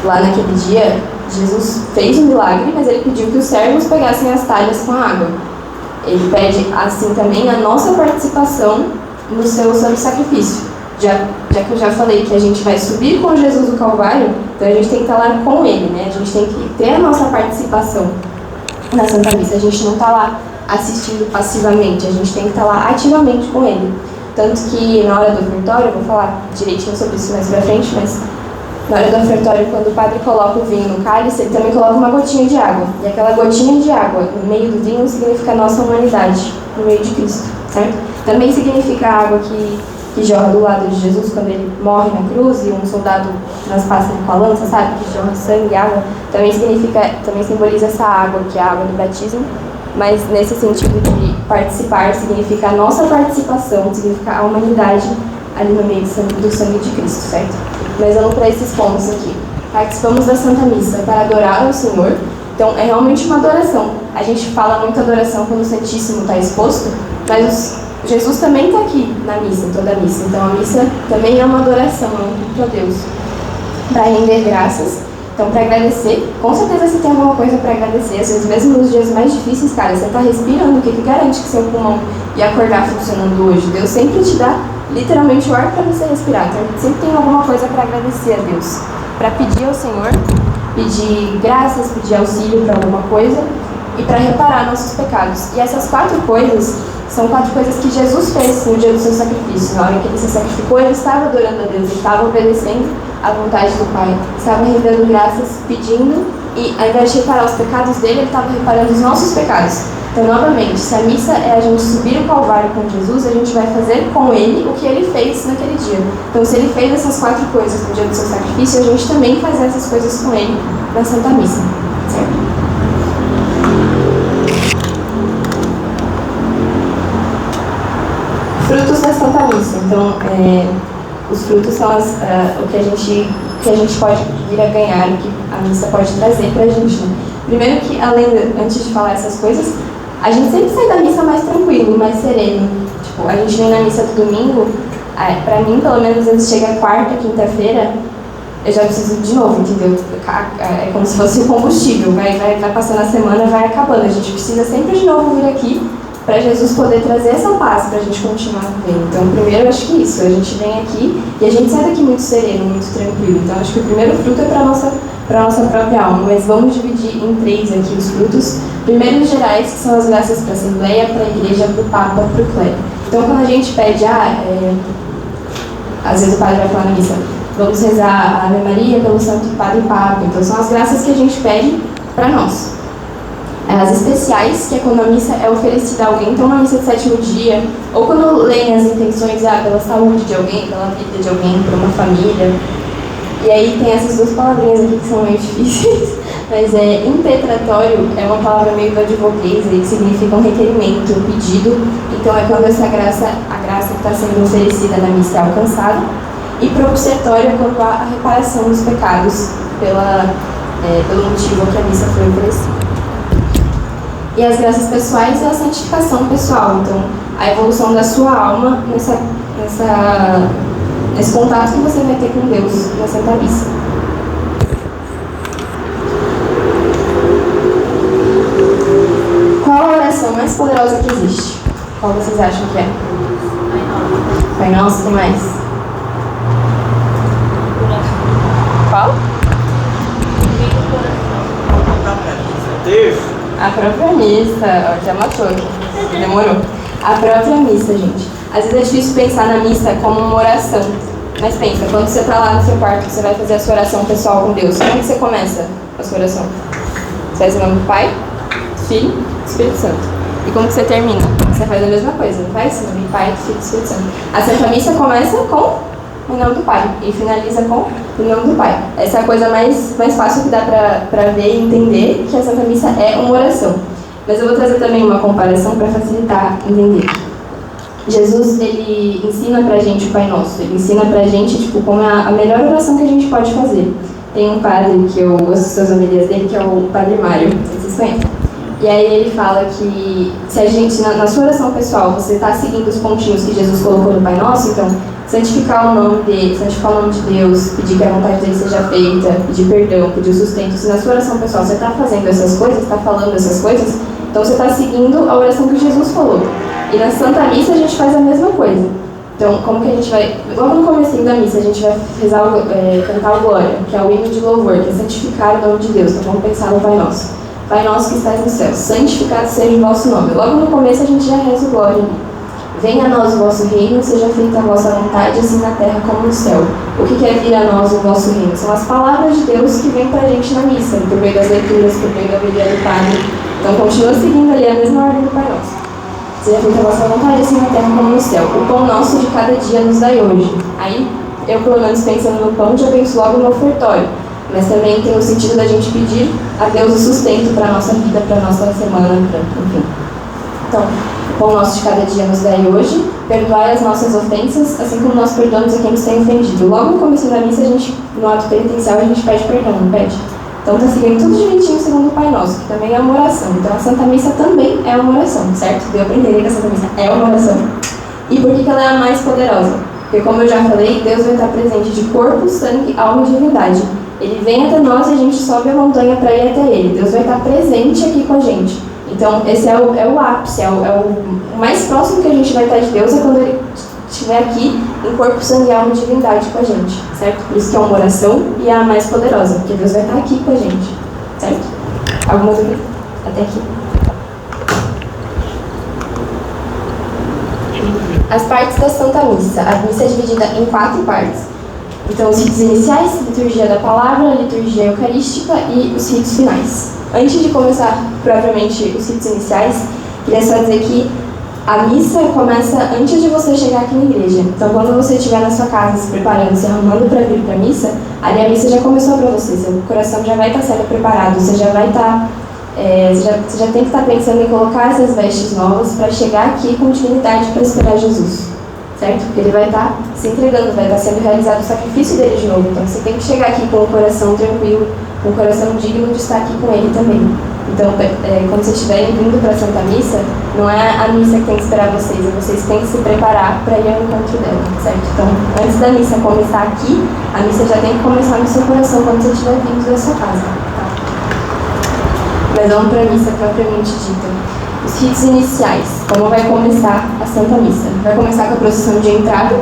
lá naquele dia, Jesus fez um milagre, mas ele pediu que os servos pegassem as talhas com a água. Ele pede, assim, também a nossa participação no seu santo sacrifício. Já que eu já falei que a gente vai subir com Jesus no Calvário, então a gente tem que estar lá com ele, né? A gente tem que ter a nossa participação na Santa Missa. A gente não está lá assistindo passivamente, a gente tem que estar lá ativamente com ele. Tanto que na hora do ofertório, eu vou falar direitinho sobre isso mais pra frente, mas na hora do ofertório, quando o padre coloca o vinho no cálice, ele também coloca uma gotinha de água. E aquela gotinha de água no meio do vinho significa a nossa humanidade, no meio de Cristo, certo? Também significa a água que jorra do lado de Jesus quando ele morre na cruz e um soldado transpassa ele com a lança, sabe? Que jorra sangue e água. Também simboliza essa água, que é a água do batismo. Mas nesse sentido de participar, significa a nossa participação, significa a humanidade ali no meio do sangue de Cristo, certo? Mas vamos para esses pontos aqui. Participamos da Santa Missa para adorar ao Senhor. Então é realmente uma adoração. A gente fala muito adoração quando o Santíssimo está exposto, mas Jesus também está aqui na missa, em toda a missa. Então a missa também é uma adoração, é um culto a Deus. Para render graças, então para agradecer. Com certeza você tem alguma coisa para agradecer. Às vezes mesmo nos dias mais difíceis, cara, você está respirando, o que garante que seu pulmão ia acordar funcionando hoje? Deus sempre te dá literalmente o ar para você respirar. Então a gente sempre tem alguma coisa para agradecer a Deus. Para pedir ao Senhor, pedir graças, pedir auxílio para alguma coisa e para reparar nossos pecados. E essas 4 coisas são 4 coisas que Jesus fez no dia do seu sacrifício. Na hora que ele se sacrificou, ele estava adorando a Deus, ele estava obedecendo à vontade do Pai, estava rendendo graças, pedindo, e ao invés de reparar os pecados dele, ele estava reparando os nossos pecados. Então, novamente, se a missa é a gente subir o Calvário com Jesus, a gente vai fazer com ele o que ele fez naquele dia. Então, se ele fez essas 4 coisas no dia do seu sacrifício, a gente também faz essas coisas com ele na Santa Missa, certo? Frutos da Santa Missa. Então, os frutos são o que a gente pode vir a ganhar, o que a missa pode trazer pra gente. Né? Primeiro que, antes de falar essas coisas, a gente sempre sai da missa mais tranquilo, mais sereno. Tipo, a gente vem na missa do domingo, pra mim, pelo menos, antes chega quarta, quinta-feira, eu já preciso de novo, entendeu? É como se fosse o combustível, vai passando a semana, vai acabando. A gente precisa sempre de novo vir aqui para Jesus poder trazer essa paz para a gente continuar vivendo. Então, primeiro, eu acho que isso, a gente vem aqui e a gente sai daqui muito sereno, muito tranquilo. Então, acho que o primeiro fruto é para a nossa própria alma, mas vamos dividir em 3 aqui os frutos. Primeiro, os gerais, que são as graças para a Assembleia, para a Igreja, para o Papa, para o clero. Então, quando a gente pede, às vezes o padre vai falar na missa, vamos rezar a Ave Maria pelo Santo Padre Papa. Então, são as graças que a gente pede para nós. As especiais, que é quando a missa é oferecida a alguém, então na missa de 7º dia, ou quando leem as intenções pela saúde de alguém, pela vida de alguém, por uma família. E aí tem essas 2 palavrinhas aqui que são meio difíceis, mas impetratório é uma palavra meio do advoguês, que significa um requerimento, um pedido. Então é quando a graça que está sendo oferecida na missa é alcançada. E propiciatório é quando há a reparação dos pecados pelo motivo que a missa foi oferecida. E as graças pessoais é a santificação pessoal, então a evolução da sua alma nesse contato que você vai ter com Deus na Santa Missa. Qual a oração mais poderosa que existe? Qual vocês acham que é? Pai Nosso, que mais? Terço. A própria missa, ó, já matou aqui. Demorou. A própria missa, gente. Às vezes é difícil pensar na missa como uma oração. Mas pensa, quando você está lá no seu quarto, você vai fazer a sua oração pessoal com Deus, como que você começa a sua oração? Você faz em nome do Pai, Filho e Espírito Santo. E como que você termina? Você faz a mesma coisa, não faz? Em nome do Pai, Filho e Espírito Santo. A Santa Missa começa com o nome do Pai e finaliza com o nome do Pai. Essa é a coisa mais fácil que dá pra ver e entender, que a Santa Missa é uma oração. Mas eu vou trazer também uma comparação para facilitar entender. Jesus, ele ensina pra gente o Pai Nosso. Ele ensina pra gente, tipo, como é a melhor oração que a gente pode fazer. Tem um padre que eu assisto as homilias dele, que é o Padre Mário, não sei se vocês conhecem. E aí ele fala que se a gente, na sua oração pessoal, você está seguindo os pontinhos que Jesus colocou no Pai Nosso, então santificar o nome dele, santificar o nome de Deus, pedir que a vontade dele seja feita, pedir perdão, pedir sustento. Se na sua oração pessoal você está fazendo essas coisas, está falando essas coisas, então você está seguindo a oração que Jesus falou. E na Santa Missa a gente faz a mesma coisa. Então, como que a gente vai... Logo no comecinho da missa a gente vai rezar, cantar o Glória, que é o hino de louvor, que é santificar o nome de Deus. Então vamos pensar no Pai Nosso. Pai Nosso que estás no céu, santificado seja o vosso nome. Logo no começo a gente já reza o Glória. Venha a nós o vosso reino, seja feita a vossa vontade, assim na terra como no céu. O que quer vir a nós o vosso reino? São as palavras de Deus que vêm pra gente na missa, por meio das leituras, por meio da homilia do Padre. Então continua seguindo ali a mesma ordem do Pai Nosso. Seja feita a vossa vontade, assim na terra como no céu. O pão nosso de cada dia nos dai hoje. Aí, eu pelo menos pensando no pão, já penso logo no ofertório. Mas também tem o sentido da gente pedir a Deus o sustento para a nossa vida, para a nossa semana, enfim. Então, o pão nosso de cada dia nos dai hoje. Perdoai as nossas ofensas, assim como nós perdoamos a quem nos tem ofendido. Logo no começo da missa, no ato penitencial, a gente pede perdão, não pede? Então está seguindo tudo direitinho segundo o Pai Nosso, que também é uma oração. Então a Santa Missa também é uma oração, certo? Deu para entender que a Santa Missa é uma oração. E por que ela é a mais poderosa? Porque, como eu já falei, Deus vai estar presente de corpo, sangue, alma e divindade. Ele vem até nós e a gente sobe a montanha para ir até Ele. Deus vai estar presente aqui com a gente. Então esse é o ápice, o mais próximo que a gente vai estar de Deus é quando Ele estiver aqui em corpo, sangue, alma e divindade com a gente, certo? Por isso que é uma oração e é a mais poderosa, porque Deus vai estar aqui com a gente, certo? Alguma dúvida? Até aqui. As partes da Santa Missa. A missa é dividida em 4 partes. Então, os ritos iniciais, liturgia da palavra, liturgia eucarística e os ritos finais. Antes de começar propriamente os ritos iniciais, queria só dizer que a missa começa antes de você chegar aqui na igreja. Então, quando você estiver na sua casa se preparando, se arrumando para vir para a missa, ali a missa já começou para você. Seu coração já vai estar sendo preparado, você já vai estar... você já tem que estar pensando em colocar essas vestes novas para chegar aqui com dignidade para esperar Jesus, certo? Porque Ele vai estar se entregando, vai estar sendo realizado o sacrifício dele de novo. Então, você tem que chegar aqui com o coração tranquilo, com o coração digno de estar aqui com Ele também. Então, quando vocês estiverem vindo para a Santa Missa, não é a missa que tem que esperar vocês, é vocês que têm que se preparar para ir ao encontro dela, certo? Então, antes da missa começar aqui, a missa já tem que começar no seu coração quando você estiver vindo da sua casa, tá? Mas vamos para a missa propriamente dita. Os ritos iniciais, como vai começar a Santa Missa? Vai começar com a procissão de entrada,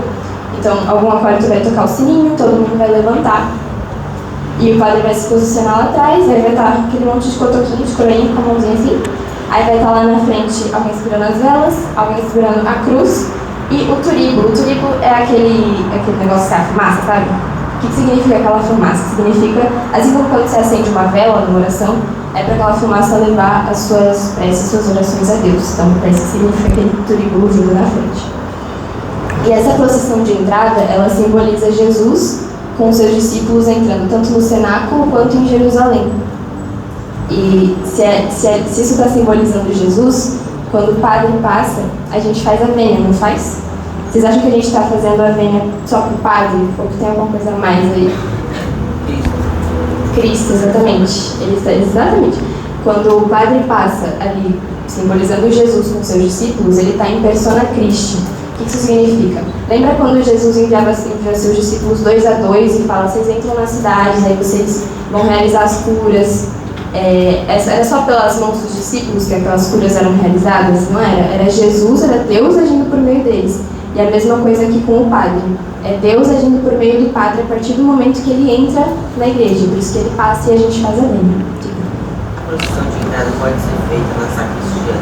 então algum acólito vai tocar o sininho, todo mundo vai levantar, e o padre vai se posicionar lá atrás, aí vai estar aquele monte de cotoquinho, de coroinha com a mãozinha assim. Aí vai estar lá na frente alguém segurando as velas, alguém segurando a cruz e o turibo. O turibo é aquele negócio que é a fumaça, sabe? O que significa aquela fumaça? Significa, assim como quando você acende uma vela numa oração, é para aquela fumaça levar as suas preces, suas orações a Deus. Então, parece que significa aquele turibo vindo na frente. E essa procissão de entrada, ela simboliza Jesus com os seus discípulos entrando tanto no cenáculo quanto em Jerusalém. E se isso está simbolizando Jesus, quando o padre passa, a gente faz a vênia, não faz? Vocês acham que a gente está fazendo a vênia só para o padre? Ou que tem alguma coisa a mais aí? Cristo, exatamente. Exatamente. Quando o padre passa ali, simbolizando Jesus com seus discípulos, ele está em persona Christi. O que isso significa? Lembra quando Jesus enviava seus discípulos 2 a 2 e fala, vocês entram nas cidades, aí vocês vão realizar as curas. Era só pelas mãos dos discípulos que aquelas curas eram realizadas? Não era. Era Jesus, era Deus agindo por meio deles. E a mesma coisa aqui com o padre. É Deus agindo por meio do padre a partir do momento que ele entra na igreja. Por isso que ele passa e a gente faz a vênia. procissão de entrada pode ser feita na sacristia,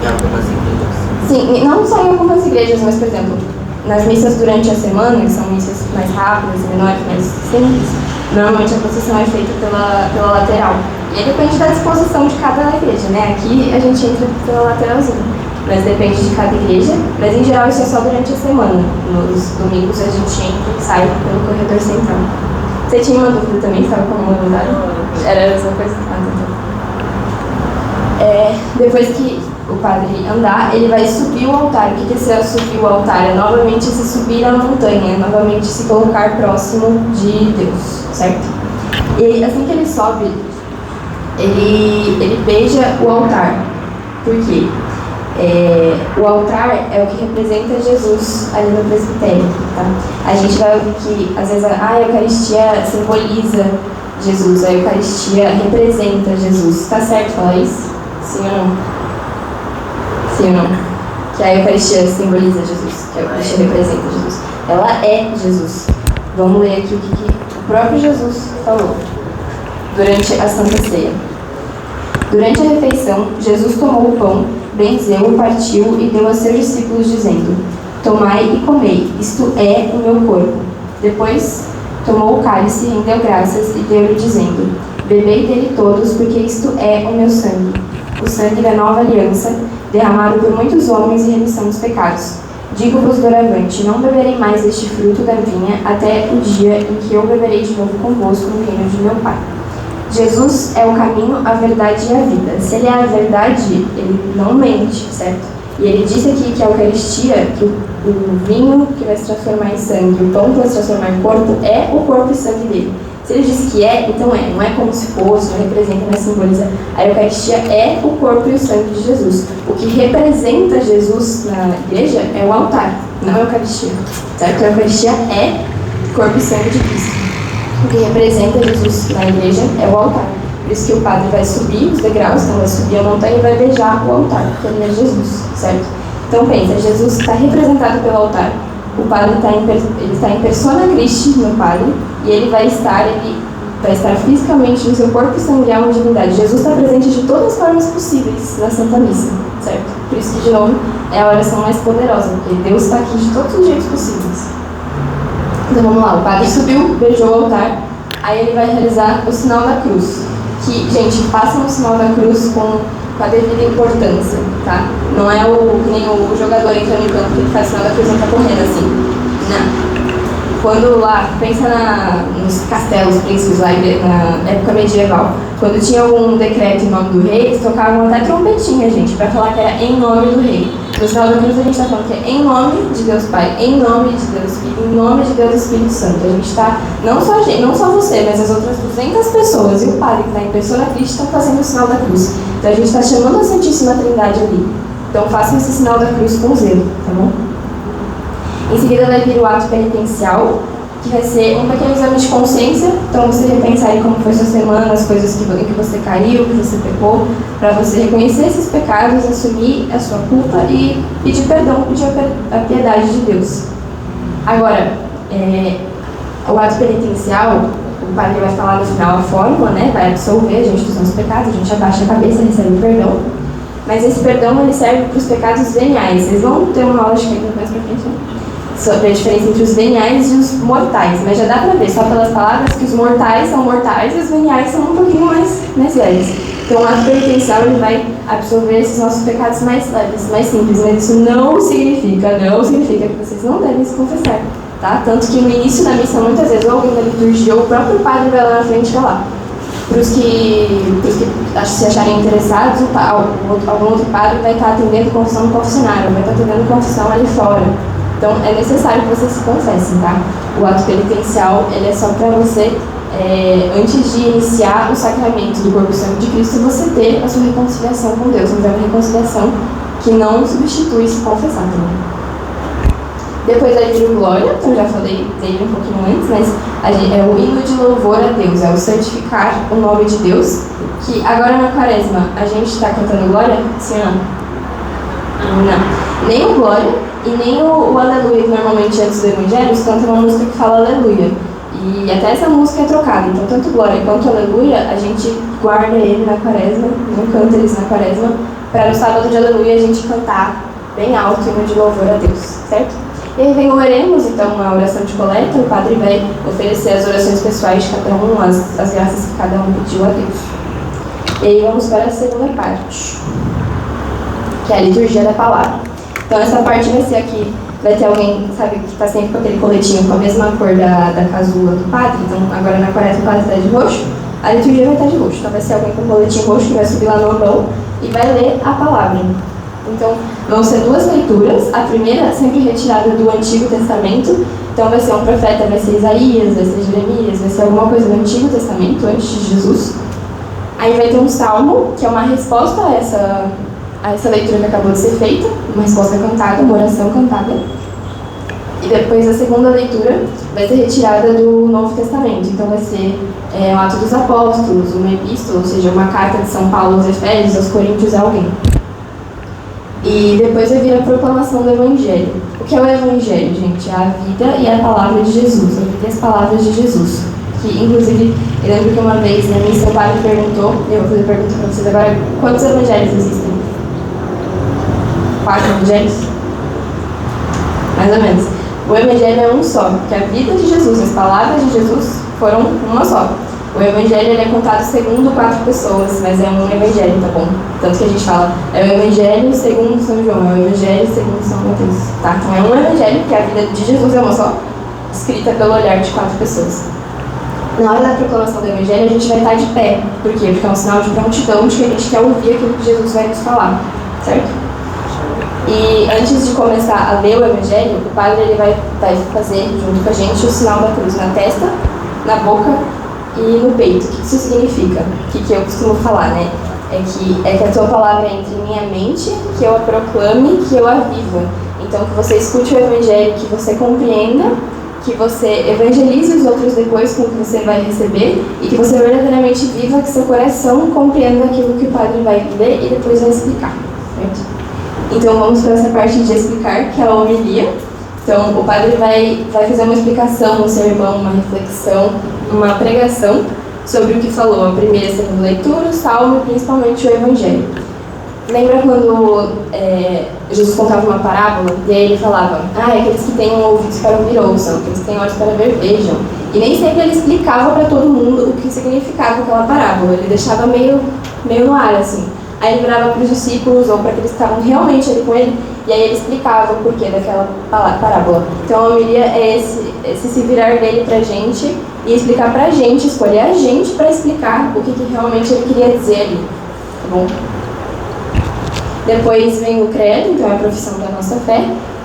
em algumas igrejas? Sim, não só em algumas igrejas, mas, por exemplo, nas missas durante a semana, que são missas mais rápidas, menores, mais simples, normalmente a procissão é feita pela lateral. E aí depende da disposição de cada igreja, né? Aqui a gente entra pela lateralzinha, mas depende de cada igreja. Mas em geral isso é só durante a semana. Nos domingos a gente entra e sai pelo corredor central. Você tinha uma dúvida também, estava com uma vontade? Era a mesma coisa? Depois que o padre andar, ele vai subir o altar. O que é esse subir o altar? É novamente se subir a montanha, é novamente se colocar próximo de Deus, certo? E assim que ele sobe, ele beija o altar. Por quê? O altar é o que representa Jesus ali no presbitério, tá? A gente vai ouvir que, às vezes, a Eucaristia simboliza Jesus, a Eucaristia representa Jesus. Tá certo falar isso? Sim ou não? Sim ou não? Que a Eucaristia simboliza Jesus, que a Eucaristia representa Jesus. Ela é Jesus. Vamos ler aqui o que o próprio Jesus falou durante a Santa Ceia. Durante a refeição, Jesus tomou o pão, benzeu, partiu e deu a seus discípulos, dizendo: Tomai e comei, isto é o meu corpo. Depois tomou o cálice, rendeu graças e deu-lhe, dizendo: Bebei dele todos, porque isto é o meu sangue, o sangue da nova aliança, derramado por muitos homens em remissão dos pecados. Digo-vos doravante, não beberei mais deste fruto da vinha, até o dia em que eu beberei de novo convosco no reino de meu Pai. Jesus é o caminho, a verdade e a vida. Se ele é a verdade, ele não mente, certo? E ele disse aqui que a Eucaristia, que o vinho que vai se transformar em sangue, o pão que vai se transformar em corpo, é o corpo e sangue dele. Se ele disse que é, então é. Não é como se fosse, não representa, mas simboliza. A Eucaristia é o corpo e o sangue de Jesus. O que representa Jesus na igreja é o altar, não a Eucaristia, certo? A Eucaristia é corpo e sangue de Cristo. O que representa Jesus na igreja é o altar. Por isso que o padre vai subir os degraus, então vai subir a montanha e vai beijar o altar, porque ele é Jesus, certo? Então pensa, Jesus está representado pelo altar. O padre está em persona Christi no padre, e ele vai estar fisicamente no seu corpo e sangue uma divindade. Jesus está presente de todas as formas possíveis na Santa Missa, certo? Por isso que, de novo, é a oração mais poderosa, porque Deus está aqui de todos os jeitos possíveis. Então vamos lá, o padre subiu, beijou o altar, aí ele vai realizar o sinal da cruz. Que, gente, façam o sinal da cruz com a devida importância, tá? Não é que nem o jogador entrando em campo que faz o sinal da cruz e tá correndo assim. Não. Quando lá, pensa nos castelos príncipes lá na época medieval, quando tinha algum decreto em nome do rei, eles tocavam até trompetinha, gente, pra falar que era em nome do rei. No sinal da cruz a gente tá falando que é em nome de Deus Pai, em nome de Deus Filho, em nome de Deus Espírito Santo. A gente tá, não só você, mas as outras 200 pessoas e o padre que tá em persona Christi estão fazendo o sinal da cruz. Então a gente tá chamando a Santíssima Trindade ali. Então façam esse sinal da cruz com zelo, tá bom? Em seguida vai vir o ato penitencial, que vai ser um pequeno exame de consciência. Então você repensar aí como foi sua semana, as coisas em que você caiu, que você pecou, para você reconhecer esses pecados, assumir a sua culpa e pedir perdão, pedir a piedade de Deus. Agora, o ato penitencial, o padre vai falar no final a fórmula, né? Vai absolver a gente dos nossos pecados, a gente abaixa a cabeça e recebe o perdão. Mas esse perdão ele serve para os pecados veniais. Vocês vão ter uma aula de técnica mais pra frente, né? Sobre a diferença entre os veniais e os mortais, mas já dá pra ver só pelas palavras que os mortais são mortais e os veniais são um pouquinho mais leves. Então o ato penitencial ele vai absorver esses nossos pecados mais leves, mais simples, mas isso não significa que vocês não devem se confessar, tá? Tanto que no início da missa, muitas vezes, ou alguém da liturgia, ou o próprio padre vai lá na frente e vai lá. Para os que se acharem interessados, algum outro padre vai estar atendendo confissão no confessionário, vai estar atendendo confissão ali fora. Então, é necessário que vocês se confessem, tá? O ato penitencial, ele é só para você, antes de iniciar o sacramento do corpo e sangue de Cristo, você ter a sua reconciliação com Deus. Mas é uma reconciliação que não substitui se confessar também. Depois vai vir o Glória, que eu já falei dele um pouquinho antes, mas é o hino de louvor a Deus, é o santificar o nome de Deus, que agora na Quaresma a gente está cantando Glória, sim ou não? Não. Nem o Glória e nem o Aleluia, que normalmente antes do Evangelho, canta uma música que fala Aleluia. E até essa música é trocada, então tanto Glória quanto Aleluia, a gente guarda ele na quaresma, não canta eles na quaresma, para no sábado de Aleluia a gente cantar bem alto e de louvor a Deus, certo? E aí vem o Oremos, então a oração de coleta, o padre vai oferecer as orações pessoais de cada um, as graças que cada um pediu a Deus. E aí vamos para a segunda parte, que é a liturgia da palavra. Então essa parte vai ser aqui, vai ter alguém, sabe, que está sempre com aquele coletinho com a mesma cor da casula do padre, então agora na quaresma o padre está de roxo, a liturgia vai estar de roxo, então vai ser alguém com um coletinho roxo que vai subir lá no ambão e vai ler a palavra. Então vão ser duas leituras, a primeira sempre retirada do Antigo Testamento, então vai ser um profeta, vai ser Isaías, vai ser Jeremias, vai ser alguma coisa do Antigo Testamento, antes de Jesus. Aí vai ter um salmo, que é uma resposta a essa leitura que acabou de ser feita, uma resposta cantada, uma oração cantada. E depois a segunda leitura vai ser retirada do Novo Testamento, então vai ser o Ato dos Apóstolos, uma epístola, ou seja, uma carta de São Paulo aos Efésios, aos Coríntios, a alguém. E depois vai vir a proclamação do Evangelho. O que é o Evangelho, gente? É a vida e a palavra de Jesus, a vida e as palavras de Jesus. Que, inclusive, eu lembro que uma vez na missa o padre perguntou, eu vou fazer a pergunta para vocês agora, quantos evangelhos existem? 4 evangelhos? Mais ou menos. O evangelho é um só, porque a vida de Jesus, as palavras de Jesus foram uma só. O evangelho ele é contado segundo 4 pessoas, mas é um evangelho, tá bom? Tanto que a gente fala, é o evangelho segundo São João, é o evangelho segundo São Mateus. Tá? Então é um evangelho, porque a vida de Jesus é uma só, escrita pelo olhar de 4 pessoas. Na hora da proclamação do Evangelho, a gente vai estar de pé. Por quê? Porque é um sinal de prontidão de que a gente quer ouvir aquilo que Jesus vai nos falar, certo? E antes de começar a ler o Evangelho, o padre ele vai fazer, junto com a gente, o sinal da cruz na testa, na boca e no peito. O que isso significa? O que eu costumo falar, né? É que a tua palavra entre em minha mente, que eu a proclame, que eu a viva. Então, que você escute o Evangelho, que você compreenda, que você evangelize os outros depois com o que você vai receber e que você verdadeiramente viva, que seu coração compreenda aquilo que o padre vai ler e depois vai explicar, certo? Então vamos para essa parte de explicar, que é a homilia. Então o padre vai fazer uma explicação, um sermão, uma reflexão, uma pregação sobre o que falou a primeira e a segunda leitura, o salmo e principalmente o evangelho. Lembra quando Jesus contava uma parábola e aí ele falava, aqueles que têm ouvidos para ouvir ouçam, aqueles que têm olhos para ver vejam. E nem sempre ele explicava para todo mundo o que significava aquela parábola, ele deixava meio no ar assim. Aí ele virava para os discípulos ou para aqueles que estavam realmente ali com ele e aí ele explicava o porquê daquela parábola. Então a homilia é esse se virar dele para a gente e explicar para a gente, escolher a gente para explicar o que realmente ele queria dizer ali, tá bom? Depois vem o credo, então é a profissão da nossa fé.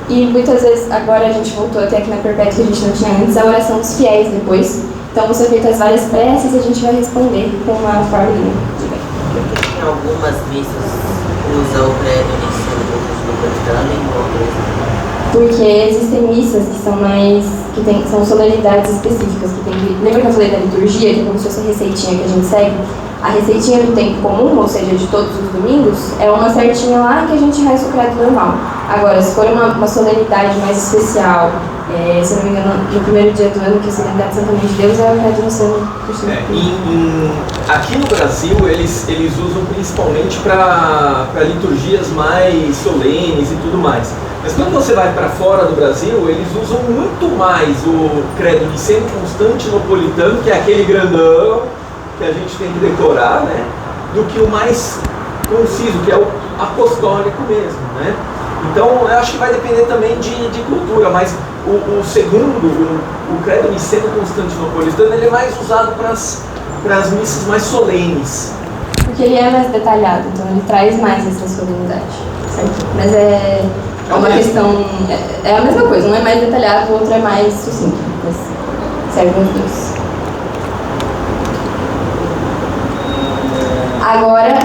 E muitas vezes, agora a gente voltou até aqui na Perpétua que a gente não tinha antes, a oração dos fiéis depois. Então vão ser feitas várias preces e a gente vai responder com uma forminha. Por que em algumas missas usa o credo iniciando do Vaticano e outras? Porque existem missas que são são solenidades específicas. Lembra que eu falei da liturgia, que é como se fosse a receitinha que a gente segue? A receitinha do tempo comum, ou seja, de todos os domingos, é uma certinha lá que a gente reza o credo normal. Agora, se for uma solenidade mais especial, se não me engano, no primeiro dia do ano, que é a solenidade de Santa Mãe de Deus, é o credo no aqui no Brasil, eles usam principalmente para liturgias mais solenes e tudo mais. Mas quando você vai para fora do Brasil, eles usam muito mais o credo niceno-constantinopolitano, que é aquele grandão que a gente tem que decorar, né, do que o mais conciso, que é o apostólico mesmo, né? Então, eu acho que vai depender também de cultura, mas o segundo, o credo niceno-constantinopolitano, ele é mais usado para as missas mais solenes. Porque ele é mais detalhado, então ele traz mais essa solenidade, certo? Mas é uma questão, é a mesma coisa, um é mais detalhado, o outro é mais sucinto, mas servem os dois. Agora,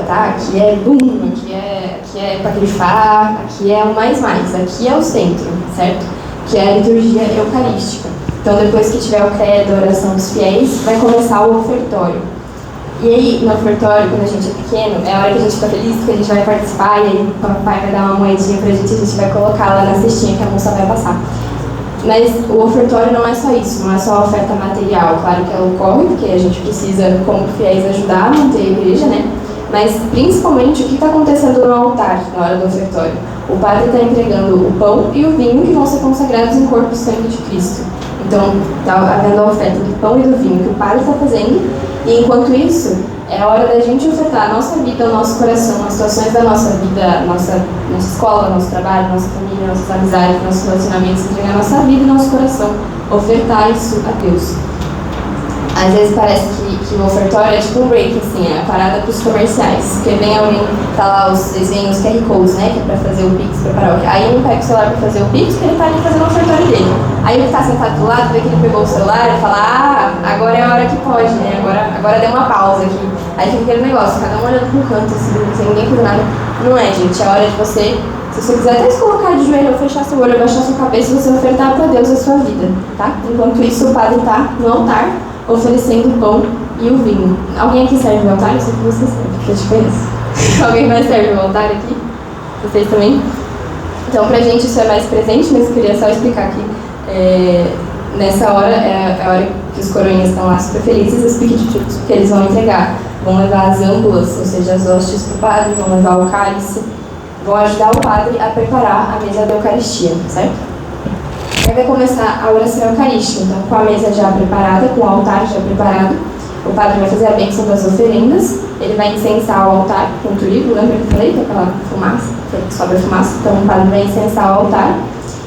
tá? Aqui é boom, aqui é pra grifar, aqui é o mais, aqui é o centro, certo? Que é a liturgia eucarística. Então, depois que tiver o credo, a oração dos fiéis, vai começar o ofertório. E aí, no ofertório, quando a gente é pequeno, é a hora que a gente fica feliz, que a gente vai participar, e aí o papai vai dar uma moedinha pra gente, a gente vai colocar lá na cestinha que a moça vai passar. Mas o ofertório não é só isso, não é só a oferta material. Claro que ela ocorre, porque a gente precisa, como fiéis, ajudar a manter a igreja, né? Mas, principalmente, o que está acontecendo no altar na hora do ofertório? O padre está entregando o pão e o vinho que vão ser consagrados em corpo e sangue de Cristo. Então, está havendo a oferta do pão e do vinho que o padre está fazendo, e enquanto isso, é a hora da gente ofertar a nossa vida, o nosso coração, as situações da nossa vida, nossa escola, nosso trabalho, nossa família, nossas amizades, nossos relacionamentos, entregar a nossa vida e nosso coração, ofertar isso a Deus. Às vezes parece que o ofertório é tipo um break, assim, é a parada para os comerciais. Porque vem alguém, tá lá os desenhos QR Codes, né, que é para fazer o Pix para paróquia. Aí ele pega o celular para fazer o Pix, porque ele tá ali fazendo o ofertório dele. Aí ele tá sentado do lado, vê que ele pegou o celular e fala, agora é a hora que pode, né, agora deu uma pausa aqui. Aí fica aquele negócio, cada um olhando pro canto, assim, sem ninguém fazer nada. Não é, gente, é a hora de você, se você quiser até se colocar de joelho, ou fechar seu olho, abaixar sua cabeça, você ofertar para Deus a sua vida, tá? Enquanto isso, o padre tá no altar, oferecendo o pão e o vinho. Alguém aqui serve o altar? Eu sei que você serve, porque eu te conheço. Alguém mais serve o altar aqui? Vocês também? Então, pra gente isso é mais presente, mas eu queria só explicar aqui. Nessa hora, é a hora que os coroinhas estão lá super felizes, os piquititos, porque eles vão entregar. Vão levar as âmbulas, ou seja, as hóstias para o padre, vão levar o cálice, vão ajudar o padre a preparar a mesa da Eucaristia, certo? Aí vai começar a oração eucarística, então com a mesa já preparada, com o altar já preparado, o padre vai fazer a bênção das oferendas, ele vai incensar o altar com o trigo, lembra que eu falei, que é aquela fumaça, que sobra fumaça, então o padre vai incensar o altar,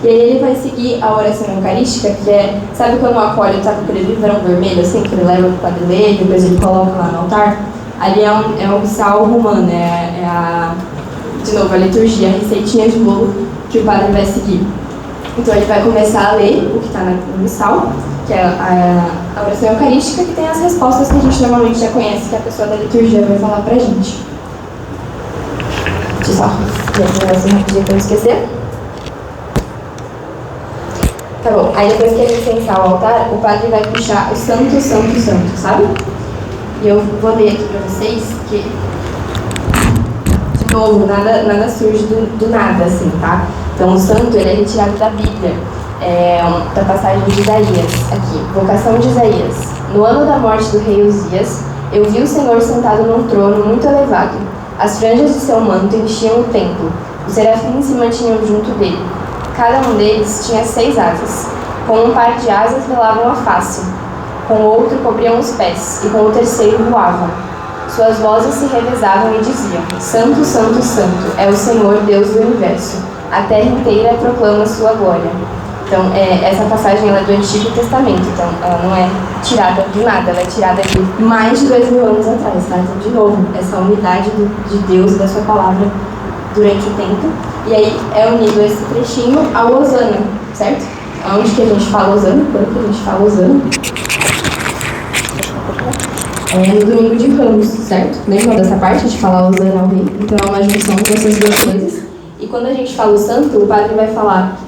e aí ele vai seguir a oração eucarística, que é, sabe quando o acólito está com aquele livrão vermelho, assim, que ele leva para o padre, depois ele coloca lá no altar? Ali é um missal romano, de novo, a liturgia, a receitinha de bolo que o padre vai seguir. Então ele vai começar a ler o que está no missal, que é a oração eucarística, que tem as respostas que a gente normalmente já conhece, que a pessoa da liturgia vai falar pra gente. Deixa eu só ver a oração rapidinho pra não esquecer. Tá bom, aí depois que ele incensar o altar, o padre vai puxar o santo, santo, santo, sabe? E eu vou ler aqui pra vocês que, de novo, nada surge do nada, assim, tá? Então o santo, ele é retirado da Bíblia, da passagem de Isaías, aqui, vocação de Isaías. No ano da morte do rei Uzias, eu vi o Senhor sentado num trono muito elevado. As franjas de seu manto enchiam o templo, os serafins se mantinham junto dele. Cada um deles tinha 6 asas. Com um par de asas velavam a face, com o outro cobriam os pés, e com o terceiro voavam. Suas vozes se revezavam e diziam: Santo, Santo, Santo, é o Senhor Deus do universo. A terra inteira proclama sua glória. Então, essa passagem ela é do Antigo Testamento, então ela não é tirada do nada, ela é tirada de mais de 2000 anos atrás, tá? Então, de novo, essa unidade de Deus e da sua palavra durante o tempo. E aí é unido esse trechinho ao Hosana, certo? Onde que a gente fala Hosana? Quando que a gente fala Hosana? No domingo de Ramos, certo? Lembra dessa parte de falar Hosana ao rei? Então é uma junção dessas duas coisas. E quando a gente fala o santo, o padre vai falar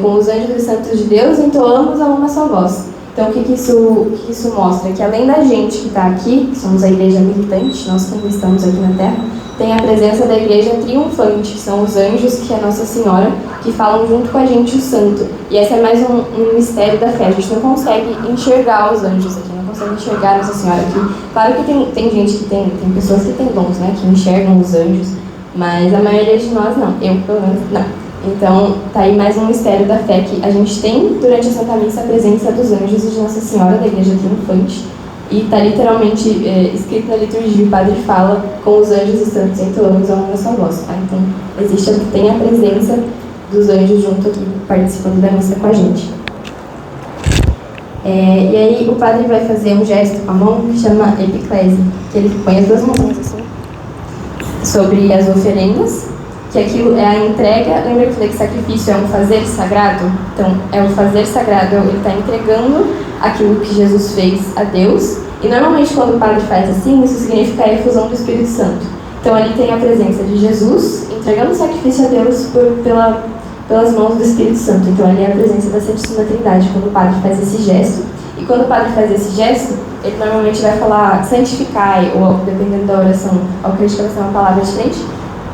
com os anjos e santos de Deus, entoamos a uma só voz. Então o que isso mostra? Que além da gente que está aqui, que somos a igreja militante, nós que estamos aqui na Terra, tem a presença da igreja triunfante, que são os anjos, que é Nossa Senhora, que falam junto com a gente o santo. E esse é mais um mistério da fé. A gente não consegue enxergar os anjos aqui, não consegue enxergar Nossa Senhora aqui. Claro que tem gente que tem pessoas que têm dons, né, que enxergam os anjos, mas a maioria de nós não. Eu, pelo menos, não. Então, tá aí mais um mistério da fé, que a gente tem durante a Santa Missa a presença dos anjos e de Nossa Senhora, da igreja triunfante. E está literalmente escrito na liturgia, o padre fala com os anjos e santos entoamos a uma só voz, tá? Então, tem a presença dos anjos junto aqui, participando da missa com a gente. E aí o padre vai fazer um gesto com a mão que chama epiclese, que ele põe as duas mãos assim, sobre as oferendas, que aquilo é a entrega. Lembra que eu falei que sacrifício é um fazer sagrado? Então, é o fazer sagrado, ele está entregando aquilo que Jesus fez a Deus. E normalmente quando o padre faz assim, isso significa a efusão do Espírito Santo. Então ali tem a presença de Jesus entregando o sacrifício a Deus pelas mãos do Espírito Santo. Então ali é a presença da Santíssima Trindade quando o padre faz esse gesto. E quando o padre faz esse gesto, ele normalmente vai falar santificai, ou dependendo da oração, a Eucaristia vai ser uma palavra diferente,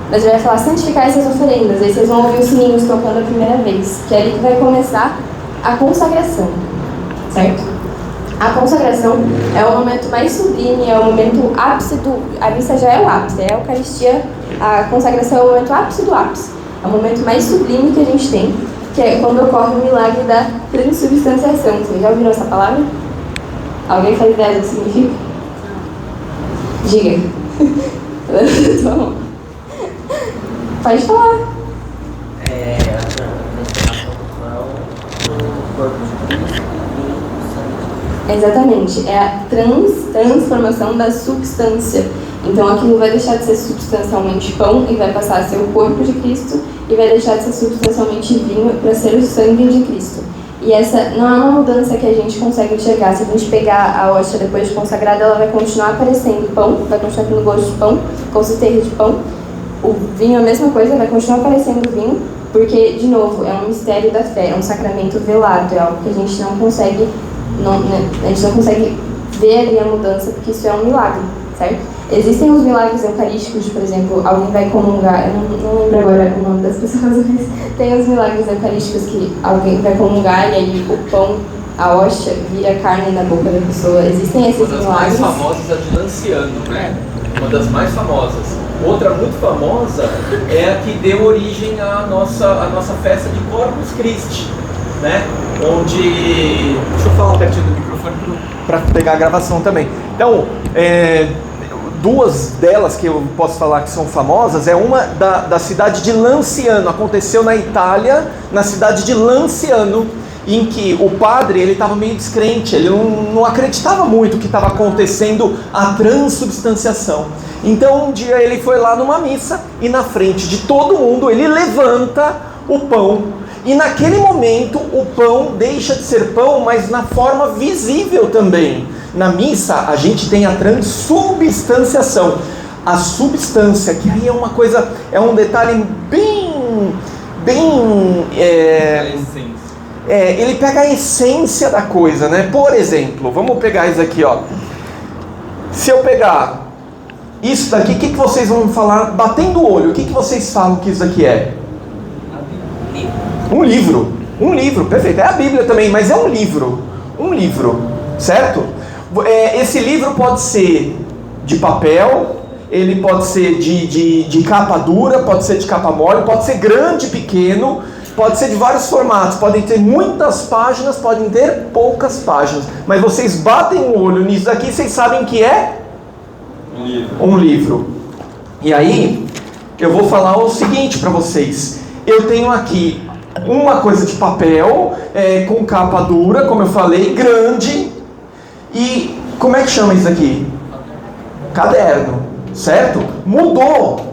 mas ele vai falar santificar essas oferendas. Aí vocês vão ouvir os sininhos tocando a primeira vez, que é ali que vai começar a consagração, certo? A consagração é o momento mais sublime, é o momento ápice a missa já é o ápice, é a Eucaristia, a consagração é o momento ápice do ápice. É o momento mais sublime que a gente tem, que é quando ocorre o milagre da transubstanciação. Vocês já ouviram essa palavra? Alguém faz ideia do que significa? Diga. Pode falar. É a transformação do corpo de Cristo em sangue. Exatamente, é a transformação da substância. Então aquilo vai deixar de ser substancialmente pão e vai passar a ser o corpo de Cristo e vai deixar de ser substancialmente vinho para ser o sangue de Cristo. E essa não é uma mudança que a gente consegue enxergar. Se a gente pegar a hóstia depois de consagrada, ela vai continuar aparecendo pão, vai continuar tendo gosto de pão, consistência de pão. O vinho é a mesma coisa, vai continuar aparecendo vinho, porque, de novo, é um mistério da fé, é um sacramento velado, é algo que a gente não consegue, a gente não consegue ver ali a mudança, porque isso é um milagre, certo? Existem os milagres eucarísticos, por exemplo, alguém vai comungar, eu não lembro agora o nome das pessoas, mas tem os milagres eucarísticos que alguém vai comungar e aí o pão, a hóstia, vira carne na boca da pessoa. Existem esses milagres. Uma das mais famosas é a de Lanciano, né? Uma das mais famosas. Outra muito famosa é a que deu origem à nossa festa de Corpus Christi, né? Onde... Deixa eu falar pertinho do microfone para pegar a gravação também. Então, duas delas que eu posso falar que são famosas, é uma da cidade de Lanciano, aconteceu na Itália, na cidade de Lanciano, em que o padre ele estava meio descrente, ele não acreditava muito que estava acontecendo a transubstanciação. Então um dia ele foi lá numa missa e na frente de todo mundo ele levanta o pão e naquele momento o pão deixa de ser pão, mas na forma visível também. Na missa a gente tem a transubstanciação, a substância, que aí é uma coisa, é um detalhe ele pega a essência da coisa, né? Por exemplo, vamos pegar isso aqui, ó. Se eu pegar isso daqui, o que vocês vão falar? Batendo o olho, o que vocês falam que isso aqui é? Um livro. Um livro, perfeito. É a Bíblia também, mas é um livro. Um livro, certo? Esse livro pode ser de papel, ele pode ser de capa dura, pode ser de capa mole, pode ser grande, pequeno, pode ser de vários formatos, podem ter muitas páginas, podem ter poucas páginas, mas vocês batem o olho nisso daqui e vocês sabem que é um livro. E aí, eu vou falar o seguinte para vocês. Eu tenho aqui uma coisa de papel, com capa dura, como eu falei, grande. E como é que chama isso aqui? Caderno, certo? Mudou.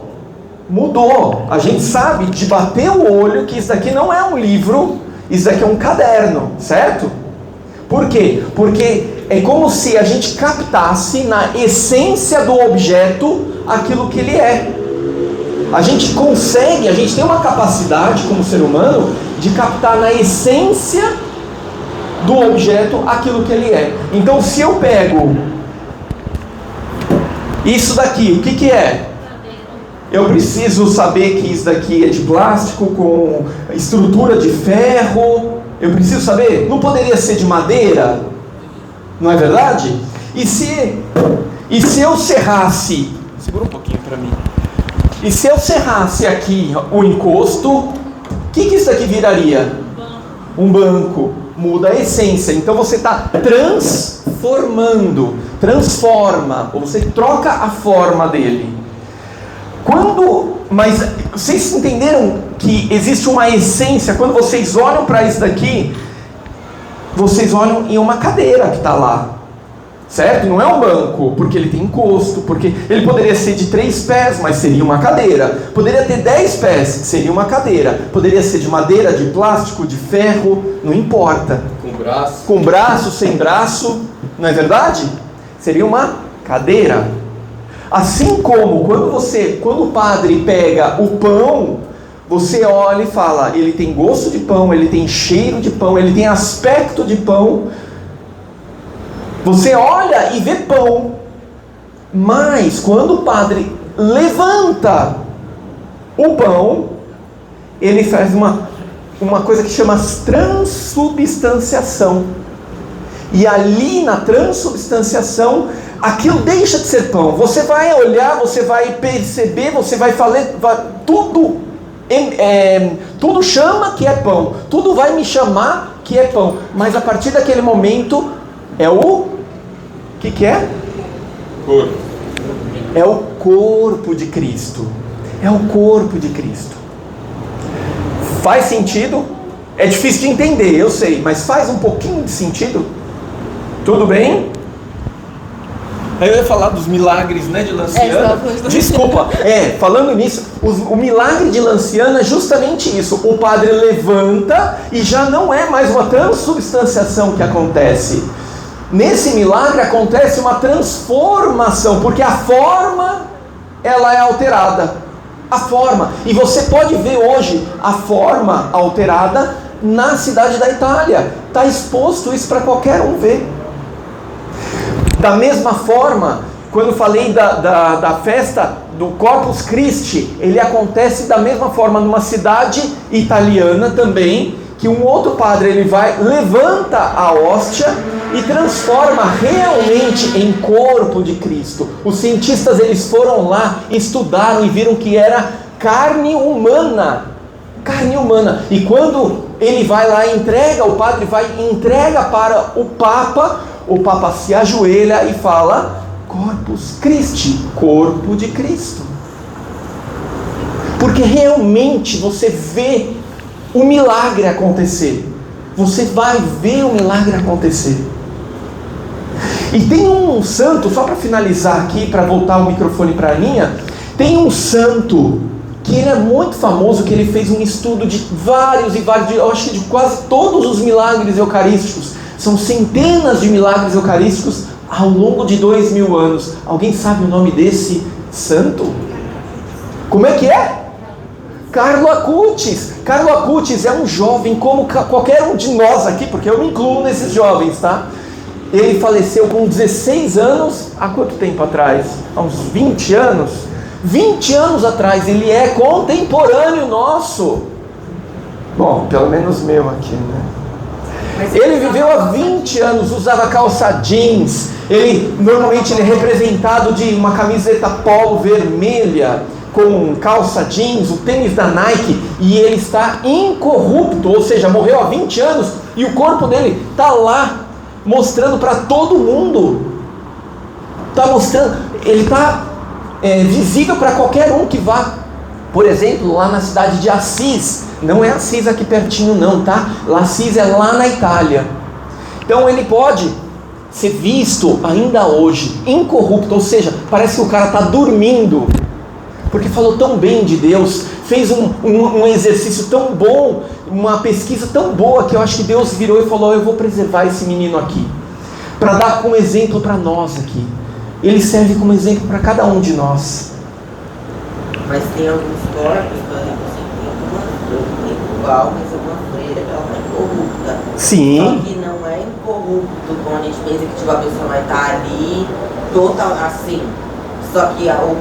A gente sabe de bater o olho que isso daqui não é um livro, isso daqui é um caderno, certo? Por quê? Porque é como se a gente captasse na essência do objeto aquilo que ele é. A gente tem uma capacidade como ser humano de captar na essência do objeto aquilo que ele é. Então se eu pego isso daqui, o que é? Eu preciso saber que isso daqui é de plástico com estrutura de ferro. Eu preciso saber? Não poderia ser de madeira? Não é verdade? E se eu serrasse... Segura um pouquinho para mim. E se eu serrasse aqui o encosto, o que isso aqui viraria? Um banco. Muda a essência. Então você está transforma, ou você troca a forma dele. Mas vocês entenderam que existe uma essência? Quando vocês olham para isso daqui, vocês olham em uma cadeira que está lá, certo? Não é um banco, porque ele tem encosto, porque ele poderia ser de 3 pés, mas seria uma cadeira. Poderia ter 10 pés, seria uma cadeira. Poderia ser de madeira, de plástico, de ferro, não importa. Com braço, sem braço, não é verdade? Seria uma cadeira. Assim como quando o padre pega o pão, você olha e fala, ele tem gosto de pão, ele tem cheiro de pão, ele tem aspecto de pão. Você olha e vê pão. Mas quando o padre levanta o pão, ele faz uma uma coisa que chama transubstanciação. E ali na transubstanciação, aquilo deixa de ser pão. Você vai olhar, você vai perceber, você vai falar, tudo chama que é pão. Tudo vai me chamar que é pão. Mas a partir daquele momento, é o que é? Corpo. É o corpo de Cristo. É o corpo de Cristo. Faz sentido? É difícil de entender, eu sei, mas faz um pouquinho de sentido? Tudo bem? Aí eu ia falar dos milagres, né, de Lanciano. Desculpa, falando nisso, o milagre de Lanciano é justamente isso. O padre levanta e já não é mais uma transubstanciação que acontece. Nesse milagre acontece uma transformação, porque a forma, ela é alterada. A forma. E você pode ver hoje a forma alterada na cidade da Itália. Está exposto isso para qualquer um ver. Da mesma forma, quando falei da festa do Corpus Christi, ele acontece da mesma forma numa cidade italiana também, que um outro padre ele vai, levanta a hóstia e transforma realmente em corpo de Cristo. Os cientistas eles foram lá, estudaram e viram que era carne humana. Carne humana. E quando ele vai lá e entrega, o padre vai e entrega para o Papa se ajoelha e fala: Corpus Christi, corpo de Cristo. Porque realmente você vê o milagre acontecer. Você vai ver o milagre acontecer. E tem um santo, só para finalizar aqui, para voltar o microfone para a Aninha, tem um santo que ele é muito famoso, que ele fez um estudo de vários, eu acho que de quase todos os milagres eucarísticos. São centenas de milagres eucarísticos ao longo de 2000 anos. Alguém sabe o nome desse santo? Como é que é? Carlo Acutis. Carlo Acutis é um jovem como qualquer um de nós aqui, porque eu me incluo nesses jovens, tá? Ele faleceu com 16 anos, há quanto tempo atrás? Há uns 20 anos? 20 anos atrás, ele é contemporâneo nosso. Bom, pelo menos meu aqui, né? Ele viveu há 20 anos, usava calça jeans, normalmente ele é representado de uma camiseta polo vermelha, com calça jeans, o tênis da Nike, e ele está incorrupto, ou seja, morreu há 20 anos, e o corpo dele está lá, mostrando para todo mundo, está mostrando, ele está visível para qualquer um que vá. Por exemplo, lá na cidade de Assis, não é Assis aqui pertinho não, tá? Assis é lá na Itália. Então ele pode ser visto ainda hoje, incorrupto, ou seja, parece que o cara está dormindo, porque falou tão bem de Deus, fez um exercício tão bom, uma pesquisa tão boa, que eu acho que Deus virou e falou: eu vou preservar esse menino aqui, para dar como exemplo para nós aqui. Ele serve como exemplo para cada um de nós. Mas tem alguns corpos, por exemplo, tem igual, mas uma freira que ela não é incorrupta. Sim. Só que não é incorrupto, como a gente pensa que tipo, a pessoa vai estar ali, total assim. Só que o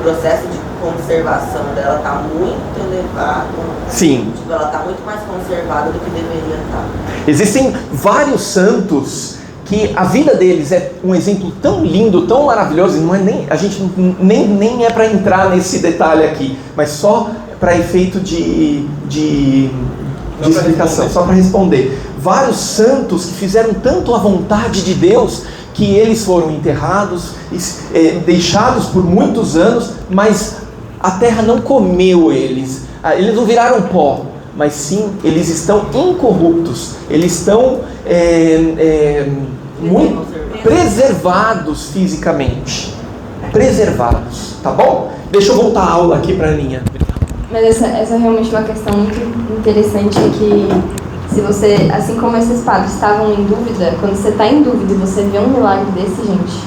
processo de conservação dela está muito elevado. Sim. Tipo, ela está muito mais conservada do que deveria estar. Existem vários santos que a vida deles é um exemplo tão lindo, tão maravilhoso, não é a gente nem é para entrar nesse detalhe aqui, mas só para efeito de explicação, só para responder. Vários santos que fizeram tanto a vontade de Deus, que eles foram enterrados, deixados por muitos anos, mas a terra não comeu eles não viraram pó, mas sim, eles estão incorruptos, eles estão muito preservados fisicamente, preservados, tá bom? Deixa eu voltar a aula aqui para a Aninha. Mas essa é realmente uma questão muito interessante, que se você, assim como esses padres estavam em dúvida, quando você está em dúvida e você vê um milagre desse, gente,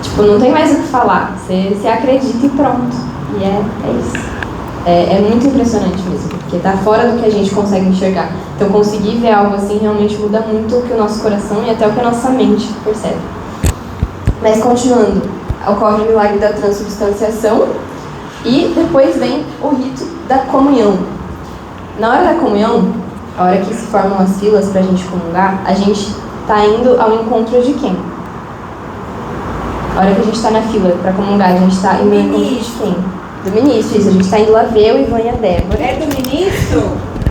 tipo, não tem mais o que falar, você acredita e pronto, e é isso. É muito impressionante mesmo, porque está fora do que a gente consegue enxergar. Então conseguir ver algo assim realmente muda muito o que o nosso coração e até o que a nossa mente percebe. Mas continuando, ocorre o milagre da transubstanciação e depois vem o rito da comunhão. Na hora da comunhão, a hora que se formam as filas pra gente comungar, a gente tá indo ao encontro de quem? A hora que a gente tá na fila pra comungar, a gente tá indo ao encontro de quem? Do ministro, isso. A gente tá indo lá ver o Ivan e a Débora. É do ministro?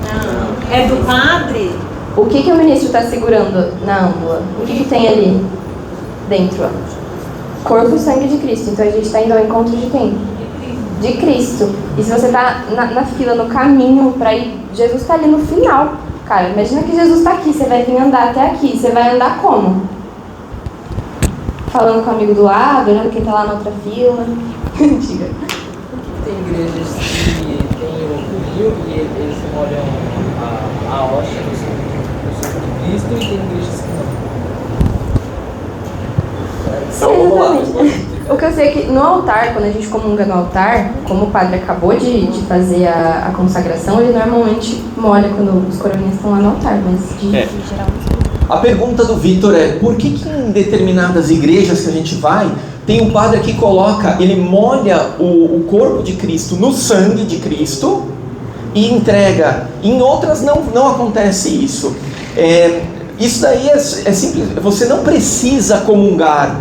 Não. É do padre? O que o ministro tá segurando na âmbula? O que tem ali dentro? Ó? Corpo e sangue de Cristo. Então a gente tá indo ao encontro de quem? De Cristo. E se você tá na fila, no caminho pra ir, Jesus tá ali no final. Cara, imagina que Jesus tá aqui, você vai vir andar até aqui. Você vai andar como? Falando com o amigo do lado, olhando quem tá lá na outra fila. Diga. Tem igrejas que tem o vinho e eles molham a hóstia no sangue de Cristo, e tem igrejas que não. Então vamos lá. O que eu sei é que no altar, quando a gente comunga no altar, como o padre acabou de fazer a consagração, ele normalmente molha quando os coroinhas estão lá no altar, mas de geral não sei. A pergunta do Vitor é, por que em determinadas igrejas que a gente vai, tem um padre que coloca, ele molha o corpo de Cristo no sangue de Cristo e entrega. Em outras não acontece isso. Isso daí é simples. Você não precisa comungar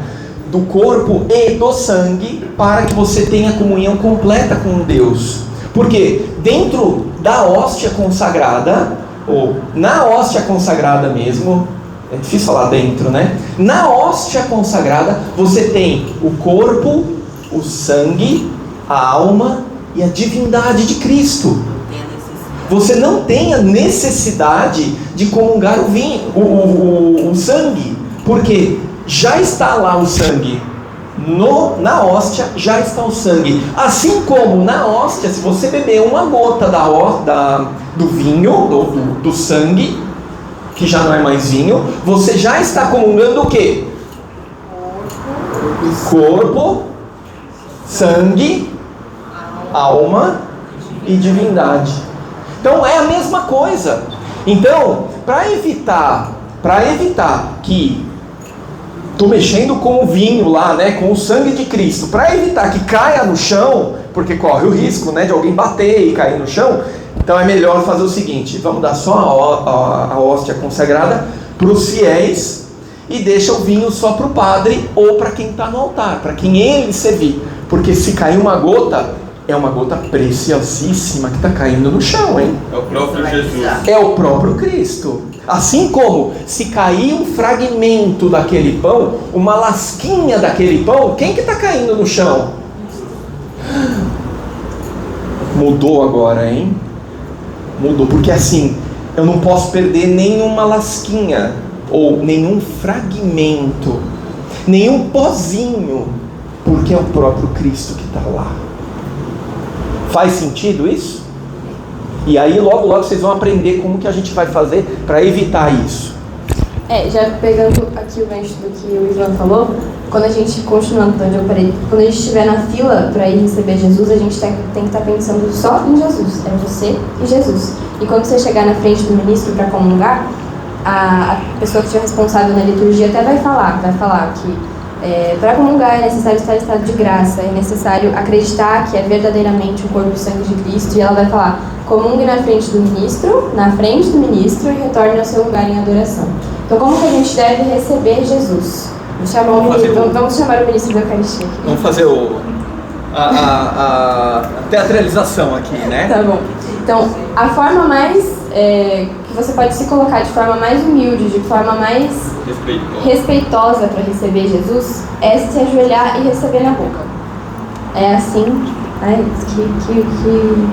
do corpo e do sangue para que você tenha comunhão completa com Deus. Porque dentro da hóstia consagrada, ou na hóstia consagrada mesmo, é difícil falar dentro, né? Na hóstia consagrada, você tem o corpo, o sangue, a alma e a divindade de Cristo. Você não tem a necessidade de comungar o vinho, o sangue, porque já está lá o sangue. Na hóstia já está o sangue. Assim como na hóstia, se você beber uma gota do vinho, do sangue, que já não é mais vinho, você já está comungando o quê? Corpo, sangue, alma e divindade. Então é a mesma coisa. Então, para evitar que estou mexendo com o vinho lá, né, com o sangue de Cristo, para evitar que caia no chão, porque corre o risco, né, de alguém bater e cair no chão, então é melhor fazer o seguinte: vamos dar só a hóstia consagrada para os fiéis e deixa o vinho só para o padre ou para quem está no altar, para quem ele servir, porque se cair uma gota, é uma gota preciosíssima que está caindo no chão, hein? É o próprio Jesus. É o próprio Cristo. Assim como se cair um fragmento daquele pão, uma lasquinha daquele pão, quem que está caindo no chão? Mudou agora, hein? Mudou, porque assim, eu não posso perder nenhuma lasquinha, ou nenhum fragmento, nenhum pozinho, porque é o próprio Cristo que está lá. Faz sentido isso? E aí logo vocês vão aprender como que a gente vai fazer para evitar isso. Já pegando aqui o gancho do que o Ivan falou, quando a gente, continuando onde eu parei, quando a gente estiver na fila para ir receber Jesus, a gente tem que estar pensando só em Jesus, é você e Jesus. E quando você chegar na frente do ministro para comungar, a pessoa que estiver responsável na liturgia até vai falar que para comungar é necessário estar em estado de graça, é necessário acreditar que é verdadeiramente o corpo e o sangue de Cristo, e ela vai falar: comungue na frente do ministro e retorne ao seu lugar em adoração. Então, como que a gente deve receber Jesus? Vamos chamar o ministro da Eucaristia aqui. Vamos fazer a teatralização aqui, né? Tá bom. Então, a forma mais que você pode se colocar de forma mais humilde, de forma mais respeitosa para receber Jesus, é se ajoelhar e receber na boca. É assim. Ai,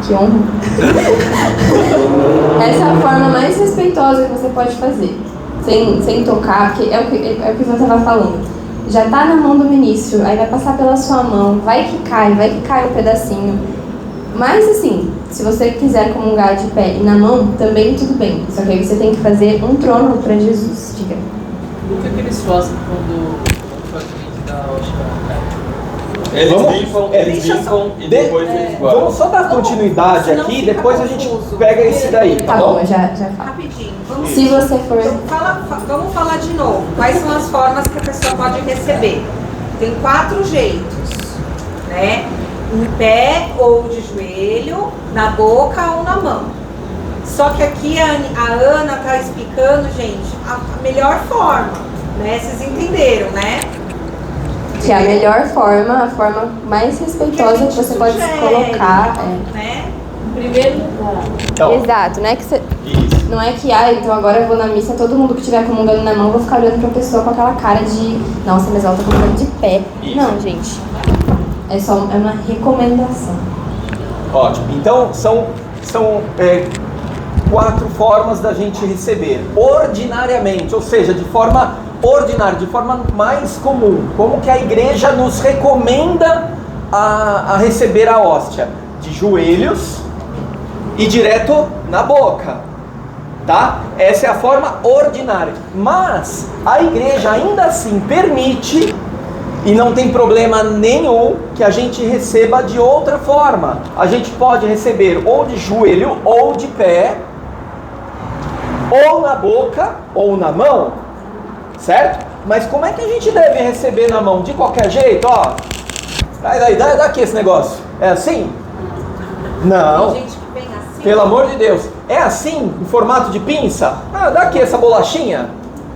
que honra. Essa é a forma mais respeitosa que você pode fazer. Sem tocar, porque é o que você estava falando. Já está na mão do ministro, aí vai passar pela sua mão, vai que cai um pedacinho. Mas assim, se você quiser comungar de pé e na mão, também tudo bem. Só que aí você tem que fazer um trono para Jesus. Diga. O que eles fazem quando fazem da hóstia? Eles limpam e depois eles guardam. Vamos só dar continuidade aqui, depois a gente pega esse daí, Tá bom, eu já falo. Rapidinho. Se você for... Vamos falar de novo. Quais são as formas que a pessoa pode receber? Tem 4 jeitos, né? Em pé ou de joelho, na boca ou na mão. Só que aqui a Ana tá explicando, gente, a melhor forma, né? Vocês entenderam, né? Que é a melhor forma, a forma mais respeitosa que você pode se colocar. Né? Primeiro lugar. Então. Exato, não é que não é que, então agora eu vou na missa, todo mundo que estiver comungando na mão, vou ficar olhando pra pessoa com aquela cara de, nossa, mas ela tá comungando de pé. Isso. Não, gente. É uma recomendação. Ótimo. Então, são 4 formas da gente receber. Ordinariamente, ou seja, de forma ordinária, de forma mais comum. Como que a igreja nos recomenda a receber a hóstia? De joelhos e direto na boca, tá? Essa é a forma ordinária. Mas a igreja ainda assim permite, e não tem problema nenhum, que a gente receba de outra forma. A gente pode receber ou de joelho, ou de pé, ou na boca, ou na mão, certo? Mas como é que a gente deve receber na mão? De qualquer jeito, ó. Dá aqui esse negócio. É assim? Não. Tem gente que vem assim. Pelo amor de Deus. É assim, em formato de pinça? Dá aqui essa bolachinha.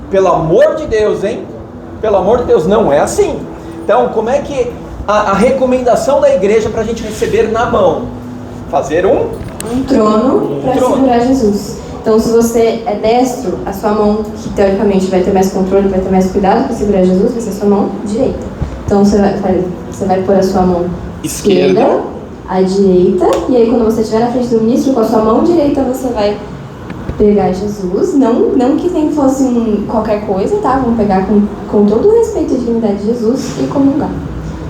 Pelo amor de Deus, hein? Pelo amor de Deus, não é assim. Então, como é que a recomendação da igreja para a gente receber na mão? Fazer um trono para segurar Jesus. Então, se você é destro, a sua mão, que teoricamente vai ter mais controle, vai ter mais cuidado para segurar Jesus, vai ser a sua mão direita. Então, você vai pôr a sua mão esquerda, a direita, e aí quando você estiver na frente do ministro, com a sua mão direita você vai pegar Jesus, não que nem fosse qualquer coisa, tá? Vamos pegar com todo o respeito à dignidade de Jesus e comungar.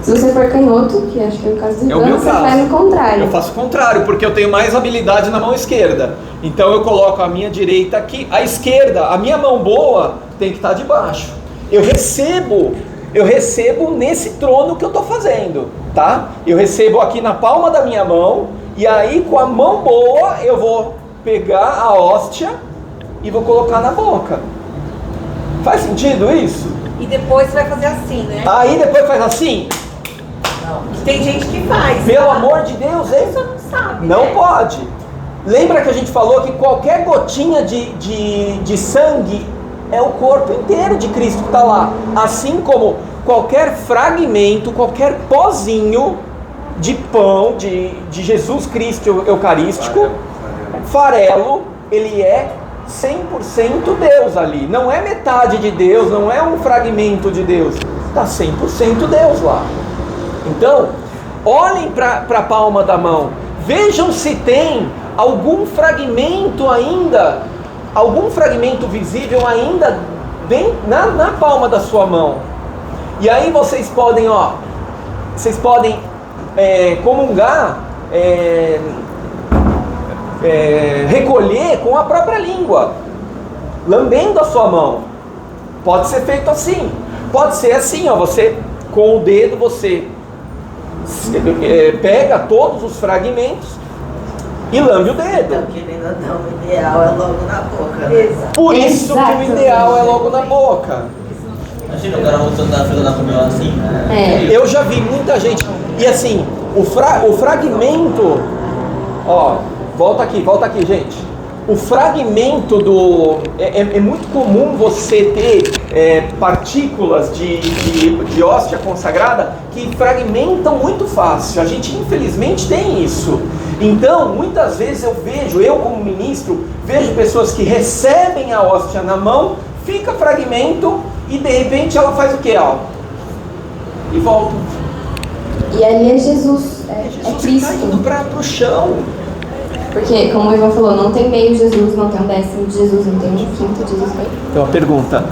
Se você for canhoto, que acho que é o caso do Ivan, você faz o contrário. Eu faço o contrário, porque eu tenho mais habilidade na mão esquerda. Então eu coloco a minha direita aqui, a esquerda, a minha mão boa tem que estar debaixo. Eu recebo nesse trono que eu estou fazendo, tá? Eu recebo aqui na palma da minha mão, e aí com a mão boa eu vou pegar a hóstia e vou colocar na boca. Faz sentido isso? E depois você vai fazer assim, né? Aí depois faz assim? Tem gente que faz. Pelo amor de Deus, hein? Você não sabe. Não né? pode. Lembra que a gente falou que qualquer gotinha de sangue é o corpo inteiro de Cristo que está lá. Assim como qualquer fragmento, qualquer pozinho de pão de Jesus Cristo Eucarístico, farelo, ele é 100% Deus ali. Não é metade de Deus, não é um fragmento de Deus. Está 100% Deus lá. Então, olhem para a palma da mão. Vejam se tem algum fragmento ainda, algum fragmento visível ainda bem na palma da sua mão. E aí vocês podem, comungar, recolher com a própria língua, lambendo a sua mão. Pode ser feito assim. Pode ser assim, você com o dedo você pega todos os fragmentos e lambe o dedo. Então, querendo ou não, o ideal é logo na boca, né? Exato. Por isso que o ideal é logo na boca. Imagina o cara voltando da fila da comunhão assim. Eu já vi muita gente. E assim, o fragmento. Volta aqui, gente. O fragmento do. É muito comum você ter partículas de hóstia consagrada que fragmentam muito fácil. A gente infelizmente tem isso. Então, muitas vezes eu como ministro, vejo pessoas que recebem a hóstia na mão, fica fragmento e de repente ela faz o quê? E volta. E ali é Jesus, é Cristo. Caindo para o chão. Porque, como o Ivan falou, não tem meio de Jesus, não tem um décimo de Jesus, não tem um quinto de Jesus. Então, uma pergunta.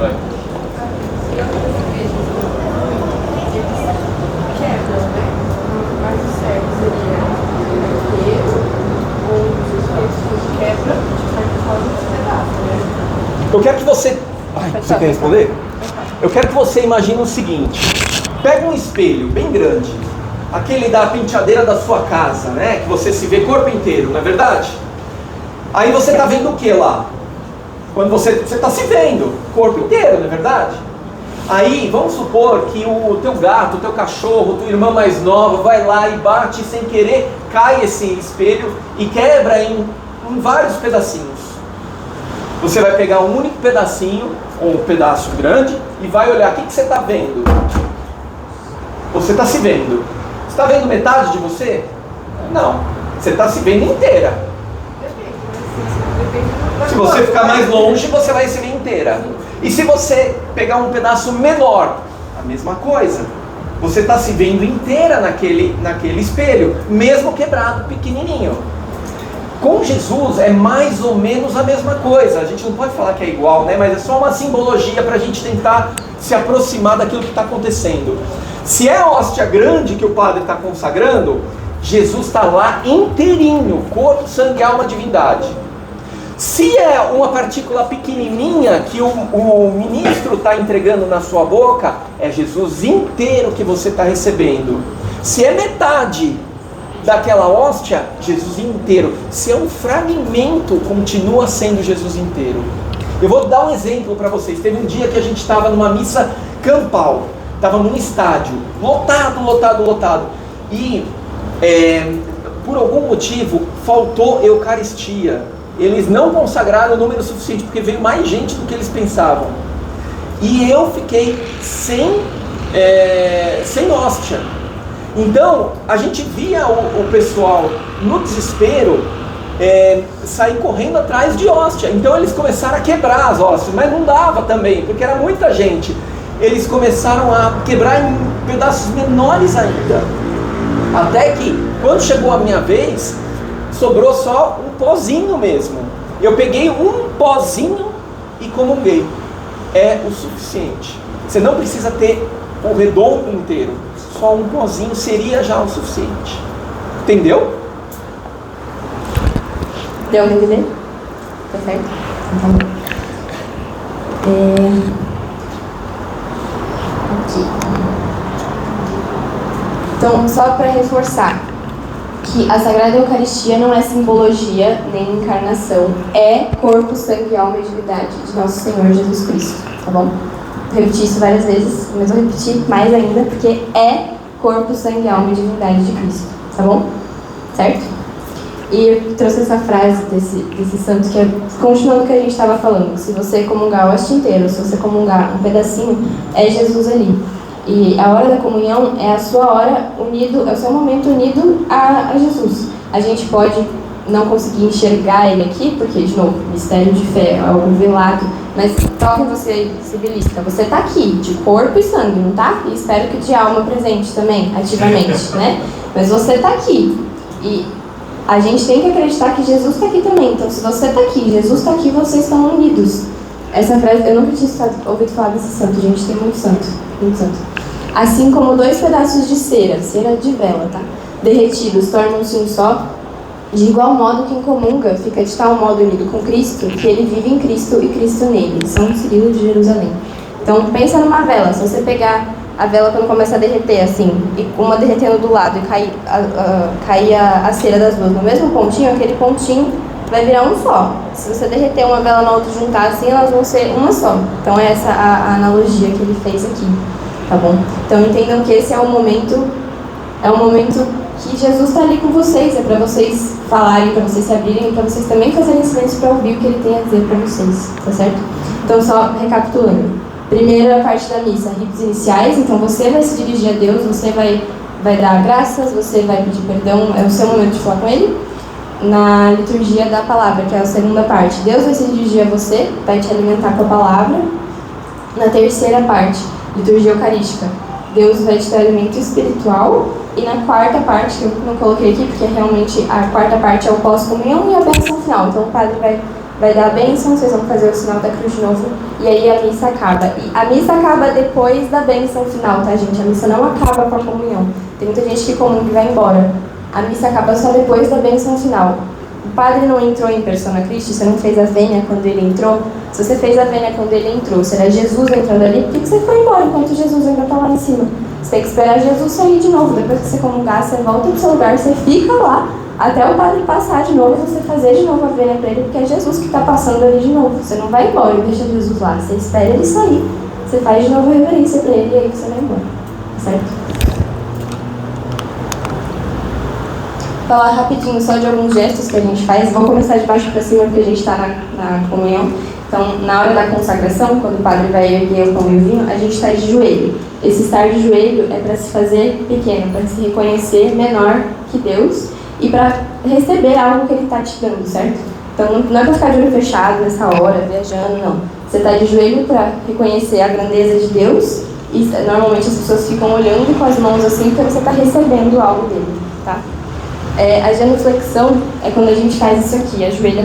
Eu quero que você... Você quer responder? Eu quero que você imagine o seguinte. Pega um espelho bem grande, aquele da penteadeira da sua casa, né? Que você se vê corpo inteiro, não é verdade? Aí você está vendo o que lá? Quando você está se vendo corpo inteiro, não é verdade? Aí vamos supor que o teu gato, o teu cachorro, tua irmã mais nova vai lá e bate sem querer, cai esse espelho e quebra em em vários pedacinhos. Você vai pegar um único pedacinho, ou um pedaço grande, e vai olhar, o que você está vendo? Você está se vendo. Você está vendo metade de você? Não. Você está se vendo inteira. Se você ficar mais longe, você vai se ver inteira. E se você pegar um pedaço menor, a mesma coisa. Você está se vendo inteira naquele espelho, mesmo quebrado, pequenininho. Com Jesus é mais ou menos a mesma coisa. A gente não pode falar que é igual, né? Mas é só uma simbologia para a gente tentar se aproximar daquilo que está acontecendo. Se é a hóstia grande que o padre está consagrando, Jesus está lá inteirinho, corpo, sangue, alma, divindade. Se é uma partícula pequenininha que o ministro está entregando na sua boca, é Jesus inteiro que você está recebendo. Se é metade daquela hóstia, Jesus inteiro. Se é um fragmento, continua sendo Jesus inteiro. Eu vou dar um exemplo para vocês. Teve um dia que a gente estava numa missa campal, estava num estádio, lotado. E por algum motivo faltou Eucaristia. Eles não consagraram o número suficiente, porque veio mais gente do que eles pensavam. E eu fiquei sem hóstia. Então, a gente via o pessoal no desespero sair correndo atrás de hóstia. Então eles começaram a quebrar as hóstias, mas não dava também, porque era muita gente. Eles começaram a quebrar em pedaços menores ainda. Até que, quando chegou a minha vez, sobrou só um pozinho mesmo. Eu peguei um pozinho e comunguei. É o suficiente. Você não precisa ter o redondo inteiro. Só um pozinho seria já o suficiente. Entendeu? Deu pra entender? Tá certo? Aqui. Então, só para reforçar que a Sagrada Eucaristia não é simbologia nem encarnação, é corpo, sangue, alma e divindade de nosso Senhor Jesus Cristo, tá bom? Vou repetir isso várias vezes, mas vou repetir mais ainda, porque é corpo, sangue, alma e divindade de Cristo, tá bom? Certo? E eu trouxe essa frase desse santo que é, continuando o que a gente estava falando, se você comungar o hóstia inteiro, se você comungar um pedacinho, é Jesus ali. E a hora da comunhão é a sua hora unido, é o seu momento unido a Jesus. A gente pode não conseguir enxergar ele aqui, porque, de novo, mistério de fé, é algo velado, mas toque você, civilista, você está aqui, de corpo e sangue, não tá? E espero que de alma presente também, ativamente, né? Mas você está aqui. E a gente tem que acreditar que Jesus está aqui também. Então, se você está aqui, Jesus está aqui, vocês estão unidos. Essa frase, eu nunca tinha ouvido falar desse santo, gente, tem muito santo, muito santo. Assim como 2 pedaços de cera de vela, tá? Derretidos, tornam-se um só. De igual modo, quem comunga fica de tal modo unido com Cristo, que ele vive em Cristo e Cristo nele. São Cirilo de Jerusalém. Então, pensa numa vela. Se você pegar a vela quando começa a derreter, assim, e uma derretendo do lado e cair a cera das duas no mesmo pontinho, aquele pontinho vai virar um só. Se você derreter uma vela na outra e juntar assim, elas vão ser uma só. Então, é essa a analogia que ele fez aqui. Tá bom? Então entendam que esse é um momento que Jesus está ali com vocês, é para vocês falarem, para vocês se abrirem, para vocês também fazerem silêncio para ouvir o que ele tem a dizer para vocês, tá certo? Então só recapitulando, primeira parte da missa, ritos iniciais, então você vai se dirigir a Deus, você vai dar graças, você vai pedir perdão, é o seu momento de falar com ele. Na liturgia da palavra, que é a segunda parte, Deus vai se dirigir a você, vai te alimentar com a palavra. Na terceira parte, liturgia eucarística, Deus vai te dar alimento espiritual. E na quarta parte, que eu não coloquei aqui, porque realmente a quarta parte é o pós-comunhão e a bênção final. Então o padre vai dar a bênção, vocês vão fazer o sinal da cruz de novo, e aí a missa acaba. E a missa acaba depois da bênção final, tá, gente? A missa não acaba com a comunhão. Tem muita gente que comunga e vai embora. A missa acaba só depois da bênção final. O padre não entrou em persona Christi, você não fez a vênia quando ele entrou. Se você fez a vênia quando ele entrou, será Jesus entrando ali, por que você foi embora enquanto Jesus ainda está lá em cima? Você tem que esperar Jesus sair de novo. Depois que você comungar, você volta pro seu lugar, você fica lá, até o padre passar de novo e você fazer de novo a vênia para ele, porque é Jesus que está passando ali de novo. Você não vai embora e deixa Jesus lá, você espera ele sair, você faz de novo a reverência para ele e aí você vai embora, certo? falar rapidinho só de alguns gestos que a gente faz. Vou começar de baixo para cima porque a gente está na comunhão. Então, na hora da consagração, quando o padre vai erguer o pão e o vinho, a gente está de joelho. Esse estar de joelho é para se fazer pequeno, para se reconhecer menor que Deus e para receber algo que Ele está te dando, certo? Então, não é para ficar de olho fechado nessa hora, viajando, não. Você está de joelho para reconhecer a grandeza de Deus e normalmente as pessoas ficam olhando com as mãos assim porque você está recebendo algo dele, tá? A genuflexão é quando a gente faz isso aqui, ajoelha,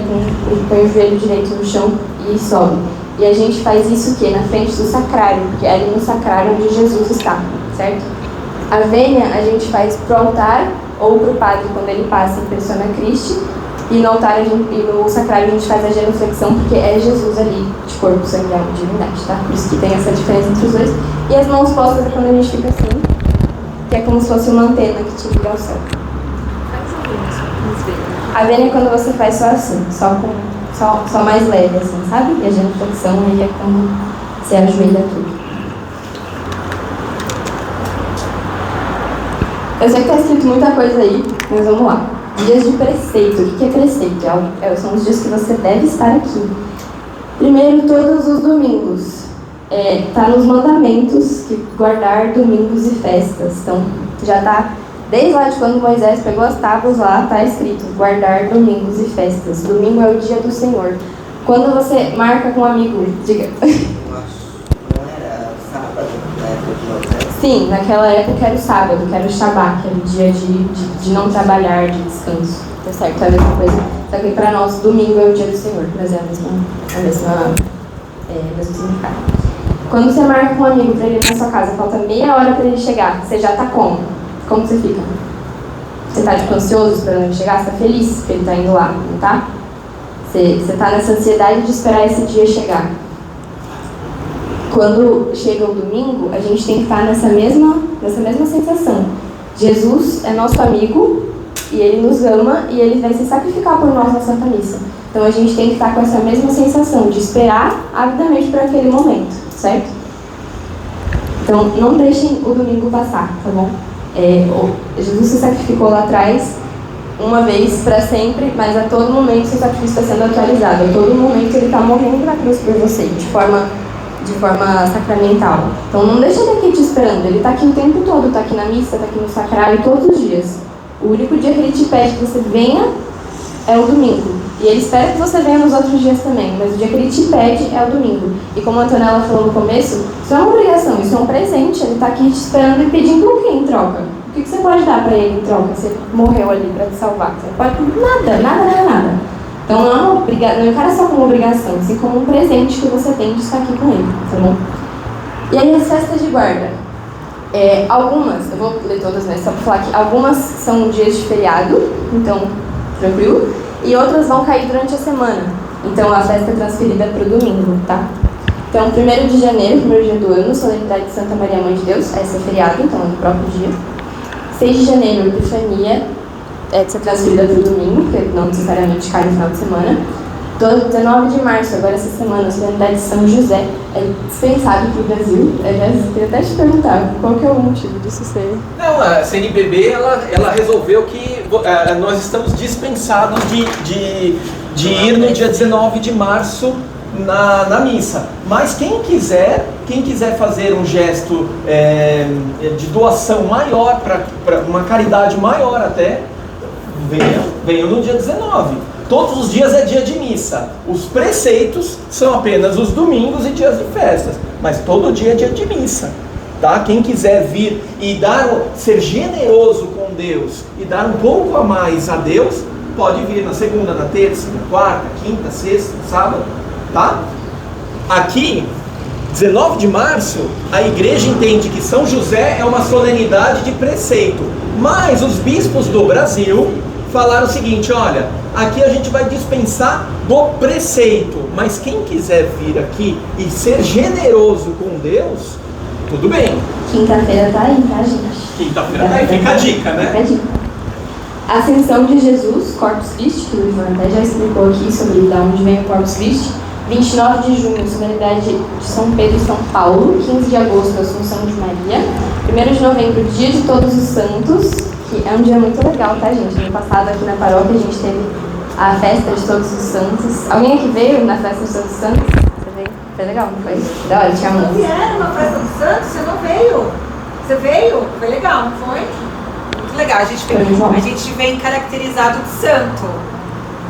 põe o joelho direito no chão e sobe. E a gente faz isso o quê? Na frente do sacrário, porque é ali no sacrário onde Jesus está, certo? A vênia a gente faz pro altar ou pro padre quando ele passa em persona Christi, e no altar e no sacrário a gente faz a genuflexão porque é Jesus ali, de corpo, sangue, alma e divindade, tá? Por isso que tem essa diferença entre os dois. E as mãos postas é quando a gente fica assim, que é como se fosse uma antena que te liga ao céu. A vênia é quando você faz só assim, só mais leve assim, sabe? E a genuflexão aí é quando você ajoelha tudo. Eu sei que está escrito muita coisa aí, mas vamos lá. Dias de preceito. O que é preceito? São os dias que você deve estar aqui. Primeiro, todos os domingos. Está nos mandamentos que guardar domingos e festas. Então, já está, desde lá de quando Moisés pegou as tábuas lá, está escrito, guardar domingos e festas. Domingo é o dia do Senhor. Quando você marca com um amigo, diga. Não era sábado, né? Sim, naquela época era o sábado, que era o Shabbat, que era o dia de não trabalhar, de descanso. Tá certo? É a mesma coisa. Só que para nós, domingo é o dia do Senhor, mas é o mesmo significado. Quando você marca com um amigo para ele ir na sua casa, falta meia hora para ele chegar, você já tá como? Como você fica? Você tá tipo ansioso esperando ele chegar? Você tá feliz que ele tá indo lá, não tá? Você tá nessa ansiedade de esperar esse dia chegar. Quando chega o domingo, a gente tem que estar nessa mesma sensação. Jesus é nosso amigo e Ele nos ama e Ele vai se sacrificar por nós na Santa Missa. Então a gente tem que estar com essa mesma sensação de esperar avidamente por aquele momento, certo? Então não deixem o domingo passar, tá bom? Jesus se sacrificou lá atrás uma vez para sempre, mas a todo momento seu sacrifício está sendo atualizado. A todo momento Ele está morrendo na cruz por você, de forma sacramental. Então não deixa ele aqui te esperando, ele está aqui o tempo todo, está aqui na missa, está aqui no sacrário todos os dias. O único dia que ele te pede que você venha é o domingo. E ele espera que você venha nos outros dias também, mas o dia que ele te pede é o domingo. E como a Antonella falou no começo, isso é uma obrigação, isso é um presente, ele está aqui te esperando e pedindo o que em troca? O que você pode dar para ele em troca? Você morreu ali para te salvar? Você pode nada. Então não encara só como obrigação, assim como um presente que você tem de estar aqui com ele, tá bom? E aí as festas de guarda. Algumas, eu vou ler todas, né? Só para falar que algumas são dias de feriado, então tranquilo, e outras vão cair durante a semana. Então a festa é transferida para o domingo, tá? Então 1º de janeiro, primeiro dia do ano, solenidade de Santa Maria Mãe de Deus, essa é feriado, então é no próprio dia. 6 de janeiro, Epifania, de ser transferida para o domingo, porque não necessariamente cai no final de semana. 19 de março, agora essa semana, a solenidade de São José, é dispensável para o Brasil. Eu queria até te perguntar, qual que é o motivo disso ser? Não, a CNBB, ela resolveu que nós estamos dispensados de ir no dia 19 de março na missa. Mas quem quiser fazer um gesto de doação maior, para uma caridade maior até, venham no dia 19. Todos os dias é dia de missa. Os preceitos são apenas os domingos e dias de festas. Mas todo dia é dia de missa. Tá? Quem quiser vir e ser generoso com Deus e dar um pouco a mais a Deus, pode vir na segunda, na terça, na quarta, quinta, sexta, sábado. Tá? Aqui, 19 de março, a igreja entende que São José é uma solenidade de preceito. Mas os bispos do Brasil falaram o seguinte: olha, aqui a gente vai dispensar do preceito, mas quem quiser vir aqui e ser generoso com Deus, tudo bem. Quinta-feira tá aí, tá, gente? Quinta-feira tá aí, fica a dica, né? Fica a dica. Ascensão de Jesus, Corpus Christi, que o Ivan até já explicou aqui sobre de onde vem o Corpus Christi. 29 de junho, solenidade de São Pedro e São Paulo. 15 de agosto, Assunção de Maria. 1º de novembro, Dia de Todos os Santos, que é um dia muito legal, tá, gente? No passado, aqui na paróquia, a gente teve a festa de Todos os Santos. Alguém aqui veio na festa de Todos os Santos? Você veio? Foi legal, não foi? Da hora, tinha música. Vieram na festa do Santos? Você não veio? Você veio? Foi legal, não foi? Muito legal. A gente vem caracterizado de santo.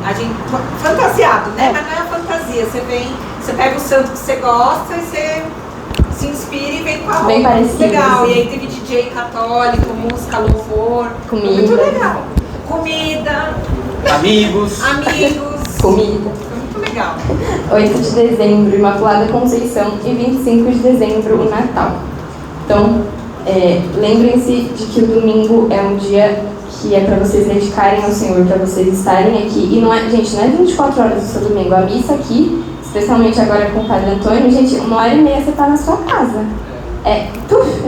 A gente, fantasiado, né? Mas não é a fantasia. Você pega o santo que você gosta e você se inspira e vem com a roupa. Bem parecido. Legal. E aí teve DJ católico, música, louvor. Comida. Muito legal. Comida. Amigos. Comida. Foi muito legal. 8 de dezembro, Imaculada Conceição, e 25 de dezembro, o Natal. Então, lembrem-se de que o domingo é um dia que é para vocês dedicarem ao Senhor, para vocês estarem aqui. E não é, gente, não é 24 horas do seu domingo. A missa aqui, especialmente agora com o Padre Antônio, gente, 1h30 você está na sua casa. É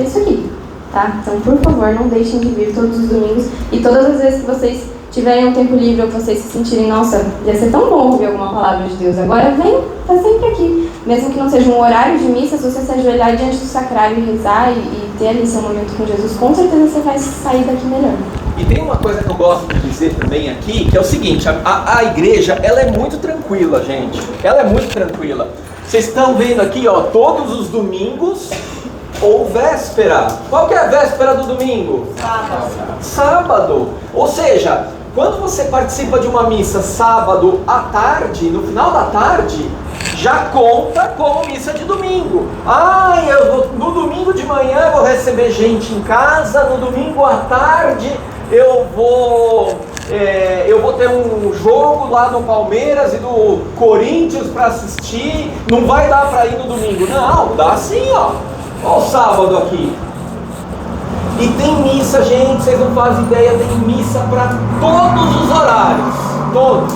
isso aqui, tá? Então, por favor, não deixem de vir todos os domingos. E todas as vezes que vocês tiverem um tempo livre ou que vocês se sentirem, nossa, ia ser tão bom ouvir alguma palavra de Deus. Agora vem, tá sempre aqui. Mesmo que não seja um horário de missa, se você se ajoelhar diante do sacrário e rezar e ter ali seu momento com Jesus, com certeza você vai sair daqui melhor. E tem uma coisa que eu gosto de dizer também aqui, que é o seguinte, a igreja, ela é muito tranquila, gente. Ela é muito tranquila. Vocês estão vendo aqui, ó, todos os domingos ou véspera. Qual que é a véspera do domingo? Sábado. Ou seja, quando você participa de uma missa sábado à tarde, no final da tarde, já conta como missa de domingo. No domingo de manhã eu vou receber gente em casa, no domingo à tarde eu vou ter um jogo lá no Palmeiras e do Corinthians para assistir. Não vai dar para ir no domingo. Não, dá sim, ó. Olha o sábado aqui. E tem missa, gente, vocês não fazem ideia, tem missa para todos os horários. Todos.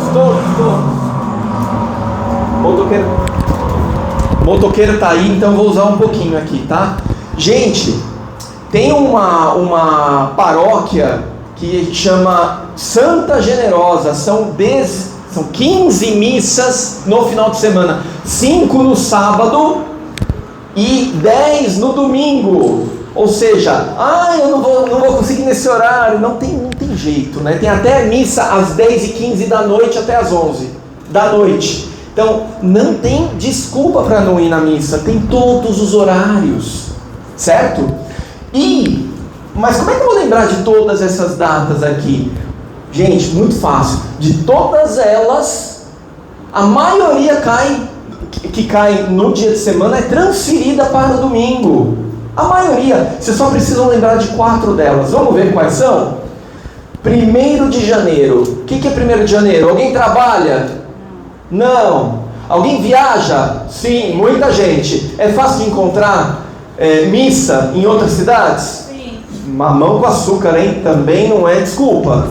Motoqueiro tá aí, então vou usar um pouquinho aqui, tá? Gente, tem uma paróquia que chama Santa Generosa. São 15 missas no final de semana. 5 no sábado e 10 no domingo. Ou seja, eu não vou conseguir nesse horário. Não tem jeito, né? Tem até missa às 10h15 da noite até às 11 da noite. Então, não tem desculpa para não ir na missa. Tem todos os horários, certo? Mas como é que eu vou lembrar de todas essas datas aqui? Gente, muito fácil. De todas elas, a maioria que cai no dia de semana é transferida para o domingo. A maioria. Vocês só precisam lembrar de 4 delas. Vamos ver quais são? 1º de janeiro. O que é 1º de janeiro? Alguém trabalha? Não. Alguém viaja? Sim, muita gente. É fácil de encontrar missa em outras cidades? Sim. Mamão com açúcar, hein? Também não é desculpa.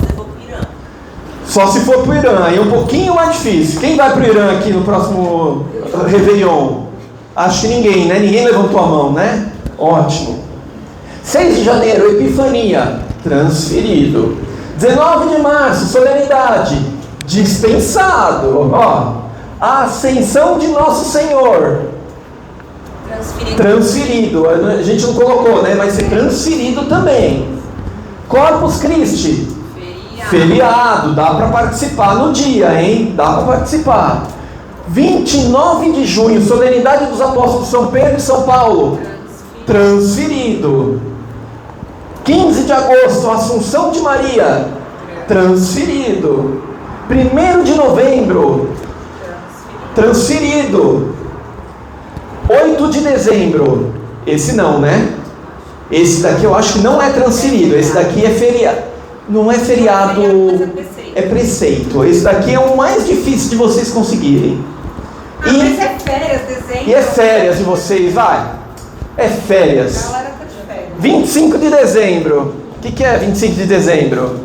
Só se for pro Irã, aí é um pouquinho mais difícil. Quem vai pro Irã aqui no próximo Réveillon? Acho que ninguém, né? Ninguém levantou a mão, né? Ótimo. 6 de janeiro, Epifania, transferido. 19 de março, solenidade, dispensado. A Ascensão de Nosso Senhor, transferido. A gente não colocou, né? Vai ser transferido também. Corpus Christi, feriado. Dá para participar no dia, hein? Dá para participar. 29 de junho, solenidade dos apóstolos São Pedro e São Paulo, transferido. 15 de agosto, Assunção de Maria, transferido. 1º de novembro, transferido. 8 de dezembro, esse não, né? Esse daqui eu acho que não é transferido. Esse daqui é feriado. Não é feriado, é preceito. Esse daqui é o mais difícil de vocês conseguirem. Mas é férias, dezembro. E é férias de vocês, vai. É férias. 25 de dezembro. O que é 25 de dezembro?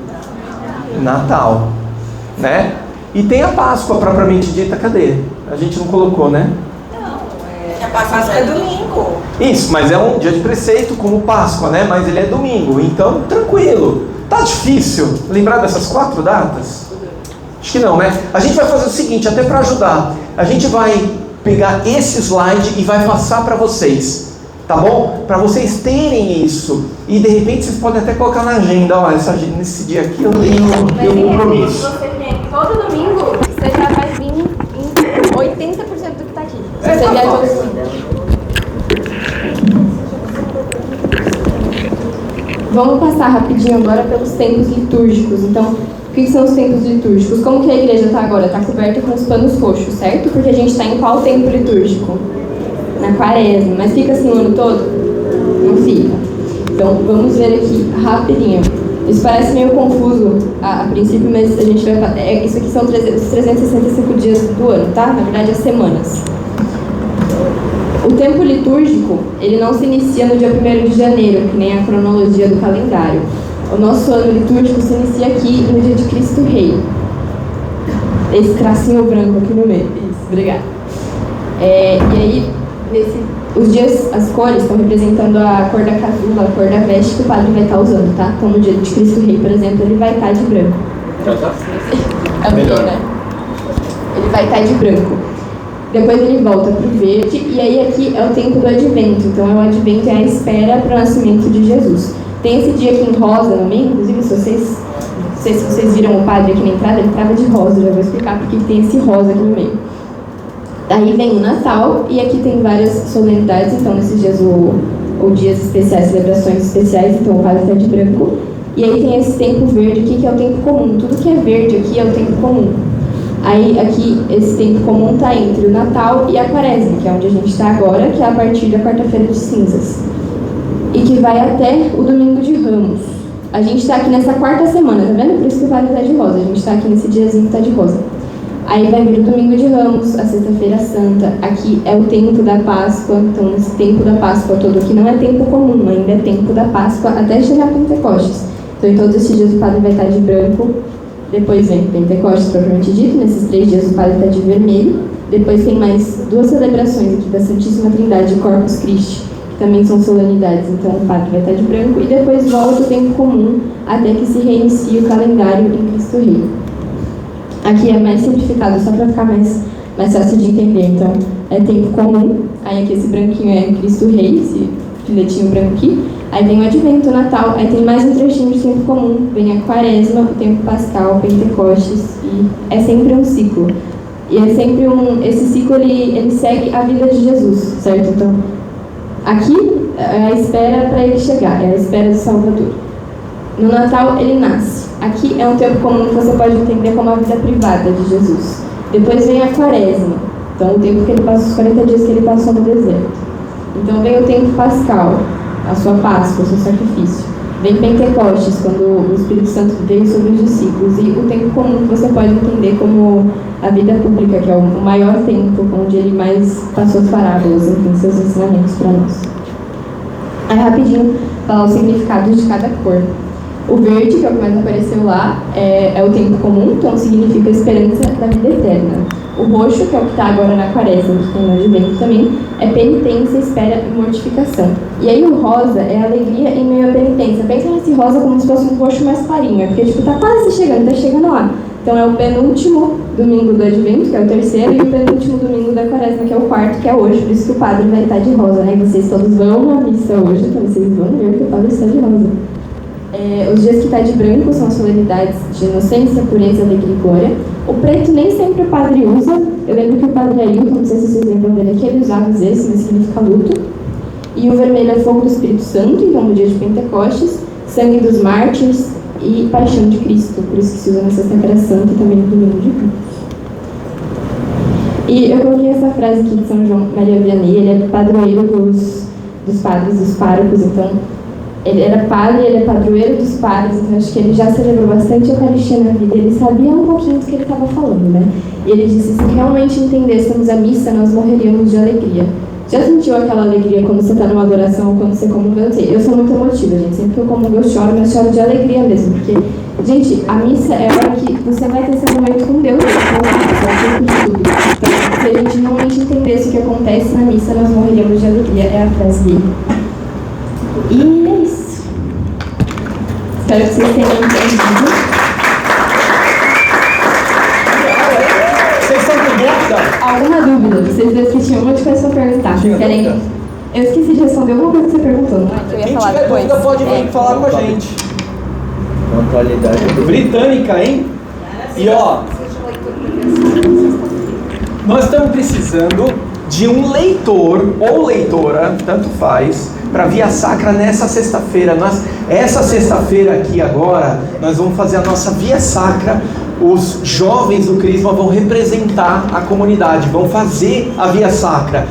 Natal, né? E tem a Páscoa propriamente dita, cadê? A gente não colocou, né? A Páscoa é domingo. Isso, mas é um dia de preceito como Páscoa, né? Mas ele é domingo, então tranquilo. Tá difícil lembrar dessas 4 datas? Acho que não, né? A gente vai fazer o seguinte, até para ajudar. A gente vai pegar esse slide e vai passar para vocês. tá bom? Para vocês terem isso. E de repente vocês podem até colocar na agenda, ó, nesse dia aqui eu tenho um compromisso. Se você vier todo domingo, você já vai vir em 80% do que está aqui. Se você vier todo domingo. Vamos passar rapidinho agora pelos tempos litúrgicos. Então, o que são os tempos litúrgicos? Como que a igreja está agora? Está coberta com os panos roxos, certo? Porque a gente está em qual tempo litúrgico? Na quaresma. Mas fica assim o ano todo? Não fica. Então, vamos ver aqui rapidinho. Isso parece meio confuso a princípio, mas a gente vai... Isso aqui são os 365 dias do ano, tá? Na verdade, as semanas. O tempo litúrgico, ele não se inicia no dia 1º de janeiro, que nem a cronologia do calendário. O nosso ano litúrgico se inicia aqui no dia de Cristo Rei. Esse tracinho branco aqui no meio. Isso, obrigada. E aí, os dias, as cores estão representando a cor da casula, a cor da veste que o padre vai estar usando, tá? Então, no dia de Cristo Rei, por exemplo, ele vai estar de branco. É melhor, né? Ele vai estar de branco. Depois ele volta para o verde, e aí aqui é o tempo do advento. Então, o advento é a espera para o nascimento de Jesus. Tem esse dia aqui em rosa no meio, inclusive, não sei se vocês viram o padre aqui na entrada, ele estava de rosa, já vou explicar porque tem esse rosa aqui no meio. Daí vem o Natal, e aqui tem várias solenidades, então nesses dias, ou dias especiais, celebrações especiais, então o padre está de branco. E aí tem esse tempo verde aqui, que é o tempo comum. Tudo que é verde aqui é o tempo comum. Aí aqui esse tempo comum está entre o Natal e a Quaresma, que é onde a gente está agora, que é a partir da quarta-feira de cinzas. E que vai até o domingo de Ramos. A gente está aqui nessa quarta semana, tá vendo? Por isso que o padre está de rosa. A gente está aqui nesse diazinho que está de rosa. Aí vai vir o domingo de Ramos, a sexta-feira santa. Aqui é o tempo da Páscoa. Então, nesse tempo da Páscoa todo aqui não é tempo comum, ainda é tempo da Páscoa até chegar a Pentecostes. Então, em todos esses dias o padre vai estar de branco. Depois vem Pentecostes, propriamente dito. Nesses 3 dias o padre está de vermelho. Depois tem mais 2 celebrações aqui da Santíssima Trindade e Corpus Christi, que também são solenidades. Então o padre vai estar de branco. E depois volta o tempo comum até que se reinicie o calendário em Cristo Rei. Aqui é mais simplificado, só para ficar mais fácil de entender. Então é tempo comum. Aí aqui esse branquinho é Cristo Rei, esse filetinho branco aqui. Aí vem o Advento, o Natal, aí tem mais um trechinho de tempo comum, vem a Quaresma, o tempo pascal, Pentecostes, e é sempre um ciclo. E é sempre esse ciclo ele segue a vida de Jesus, certo? Então, aqui é a espera para ele chegar, é a espera do Salvador. No Natal ele nasce. Aqui é um tempo comum que você pode entender como a vida privada de Jesus. Depois vem a Quaresma, então o tempo que ele passa, os 40 dias que ele passou no deserto. Então vem o tempo pascal, a sua Páscoa, o seu sacrifício. Vem Pentecostes, quando o Espírito Santo veio sobre os discípulos. E o tempo comum que você pode entender como a vida pública, que é o maior tempo, onde ele mais passou as parábolas, enfim, seus ensinamentos para nós. Aí, rapidinho, falar os significados de cada cor. O verde, que é o que mais apareceu lá, é o tempo comum, então significa a esperança da vida eterna. O roxo, que é o que está agora na Quaresma, que tem no Advento também, é penitência, espera e mortificação. E aí o rosa é alegria em meio à penitência. Pensa nesse rosa como se fosse um roxo mais clarinho, porque tipo, tá quase chegando, tá chegando lá. Então é o penúltimo domingo do Advento, que é o terceiro, e o penúltimo domingo da Quaresma, que é o quarto, que é hoje, por isso que o padre vai estar de rosa, né? E vocês todos vão na missa hoje, então vocês vão ver que o padre está de rosa. Os dias que está de branco são as solenidades de inocência, pureza, alegria e glória. O preto nem sempre o padre usa. Eu lembro que o padre Ailton, não sei se vocês lembram dele aqui, ele usava esse, mas significa luto. E o vermelho é fogo do Espírito Santo, então no dia de Pentecostes, sangue dos mártires e paixão de Cristo, por isso que se usa na Sexta-feira Santa e também no domingo de Ramos. E eu coloquei essa frase aqui de São João Maria Vianney, ele é padroeiro dos padres, dos párocos, então ele era padre, ele é padroeiro dos padres, então acho que ele já celebrou bastante Eucaristia na vida, ele sabia um pouquinho do que ele estava falando, né? E ele disse, se realmente entendêssemos a missa, nós morreríamos de alegria. Já sentiu aquela alegria quando você está numa adoração ou quando você comunga? Eu sou muito emotiva, gente, sempre que eu comungo eu choro, mas choro de alegria mesmo, porque, gente, a missa é a hora que você vai ter esse momento com Deus, então, se a gente realmente entendesse o que acontece na missa, nós morreríamos de alegria, é a frase dele. E é isso. Espero que vocês tenham entendido. Vocês estão com dúvida? Alguma dúvida? Vocês dois que tinham um monte de coisa para perguntar. Vocês querem Eu esqueci de responder alguma coisa que você perguntou, não é? Que eu ia Quem falar tiver depois. dúvida pode vir falar com a gente. Pontualidade. Britânica, hein? E ó, nós estamos precisando de um leitor ou leitora, tanto faz, para Via Sacra nessa sexta-feira. Essa sexta-feira aqui agora, nós vamos fazer a nossa Via Sacra. Os jovens do Crisma vão representar a comunidade, vão fazer a Via Sacra.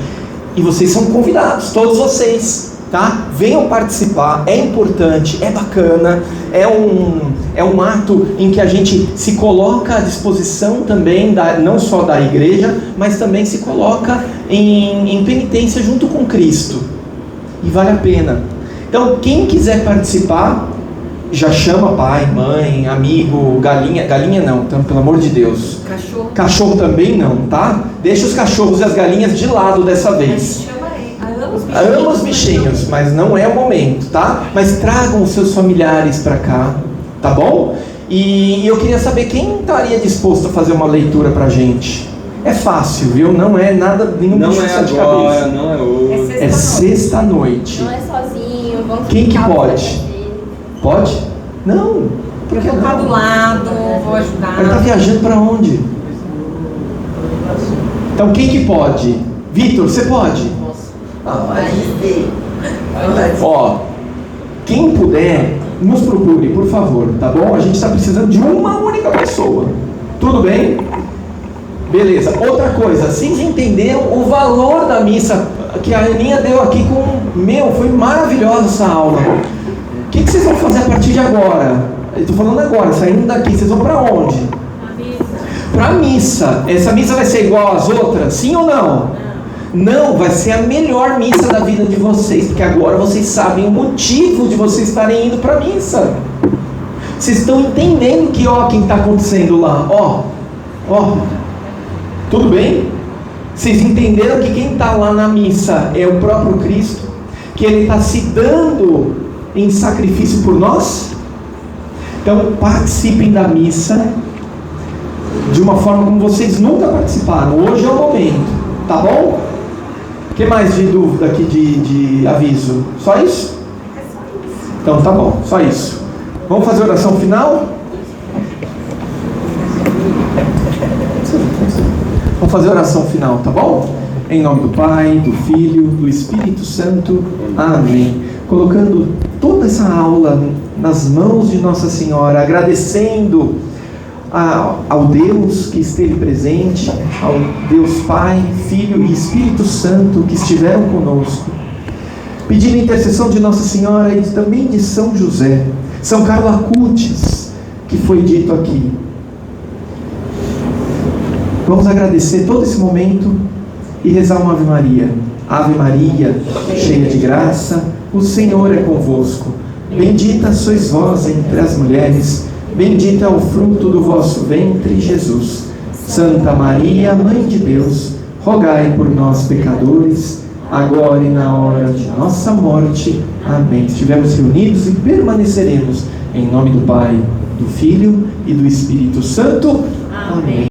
E vocês são convidados, todos vocês, tá? Venham participar, é importante, é bacana, é um ato em que a gente se coloca à disposição também, não só da igreja, mas também se coloca em penitência junto com Cristo. E vale a pena. Então, quem quiser participar, já chama pai, mãe, amigo, galinha não, então, pelo amor de Deus. Cachorro também não, tá? Deixa os cachorros e as galinhas de lado dessa vez. Ama os bichinhos, mas não é o momento, tá? Mas tragam os seus familiares para cá, tá bom? E eu queria saber quem estaria disposto a fazer uma leitura pra gente. É fácil, viu? Não é nada, nenhum bicho de cabeça. Não é hoje. É sexta-noite. Não é sozinho, vamos Quem que ficar pode? Pode? Não. Por Eu que vou estar do não? lado, vou ajudar. Ele tá viajando para onde? Então quem que pode? Vitor, você pode? Ó, quem puder, nos procure, por favor, tá bom? A gente está precisando de uma única pessoa. Tudo bem? Beleza. Outra coisa, vocês entenderam o valor da missa que a Aninha deu aqui foi maravilhosa essa aula. O que vocês vão fazer a partir de agora? Eu tô falando agora, saindo daqui, vocês vão para onde? Para missa. Essa missa vai ser igual às outras? Sim ou não? Não, vai ser a melhor missa da vida de vocês, porque agora vocês sabem o motivo de vocês estarem indo para a missa. Vocês estão entendendo que ó, quem está acontecendo lá, ó, tudo bem? Vocês entenderam que quem está lá na missa é o próprio Cristo, que Ele está se dando em sacrifício por nós? Então participem da missa de uma forma como vocês nunca participaram. Hoje é o momento, tá bom? O que mais de dúvida aqui de aviso? Só isso? Então tá bom, só isso. Vamos fazer a oração final? Vamos fazer a oração final, tá bom? Em nome do Pai, do Filho, do Espírito Santo. Amém. Colocando toda essa aula nas mãos de Nossa Senhora, agradecendo ao Deus que esteve presente, ao Deus Pai, Filho e Espírito Santo que estiveram conosco, pedindo a intercessão de Nossa Senhora e também de São José, São Carlo Acutis, que foi dito aqui. Vamos agradecer todo esse momento e rezar uma Ave Maria. Ave Maria, cheia de graça, o Senhor é convosco. Bendita sois vós entre as mulheres, bendito é o fruto do vosso ventre, Jesus. Santa Maria, Mãe de Deus, rogai por nós, pecadores, agora e na hora de nossa morte. Amém. Estivemos reunidos e permaneceremos em nome do Pai, do Filho e do Espírito Santo. Amém.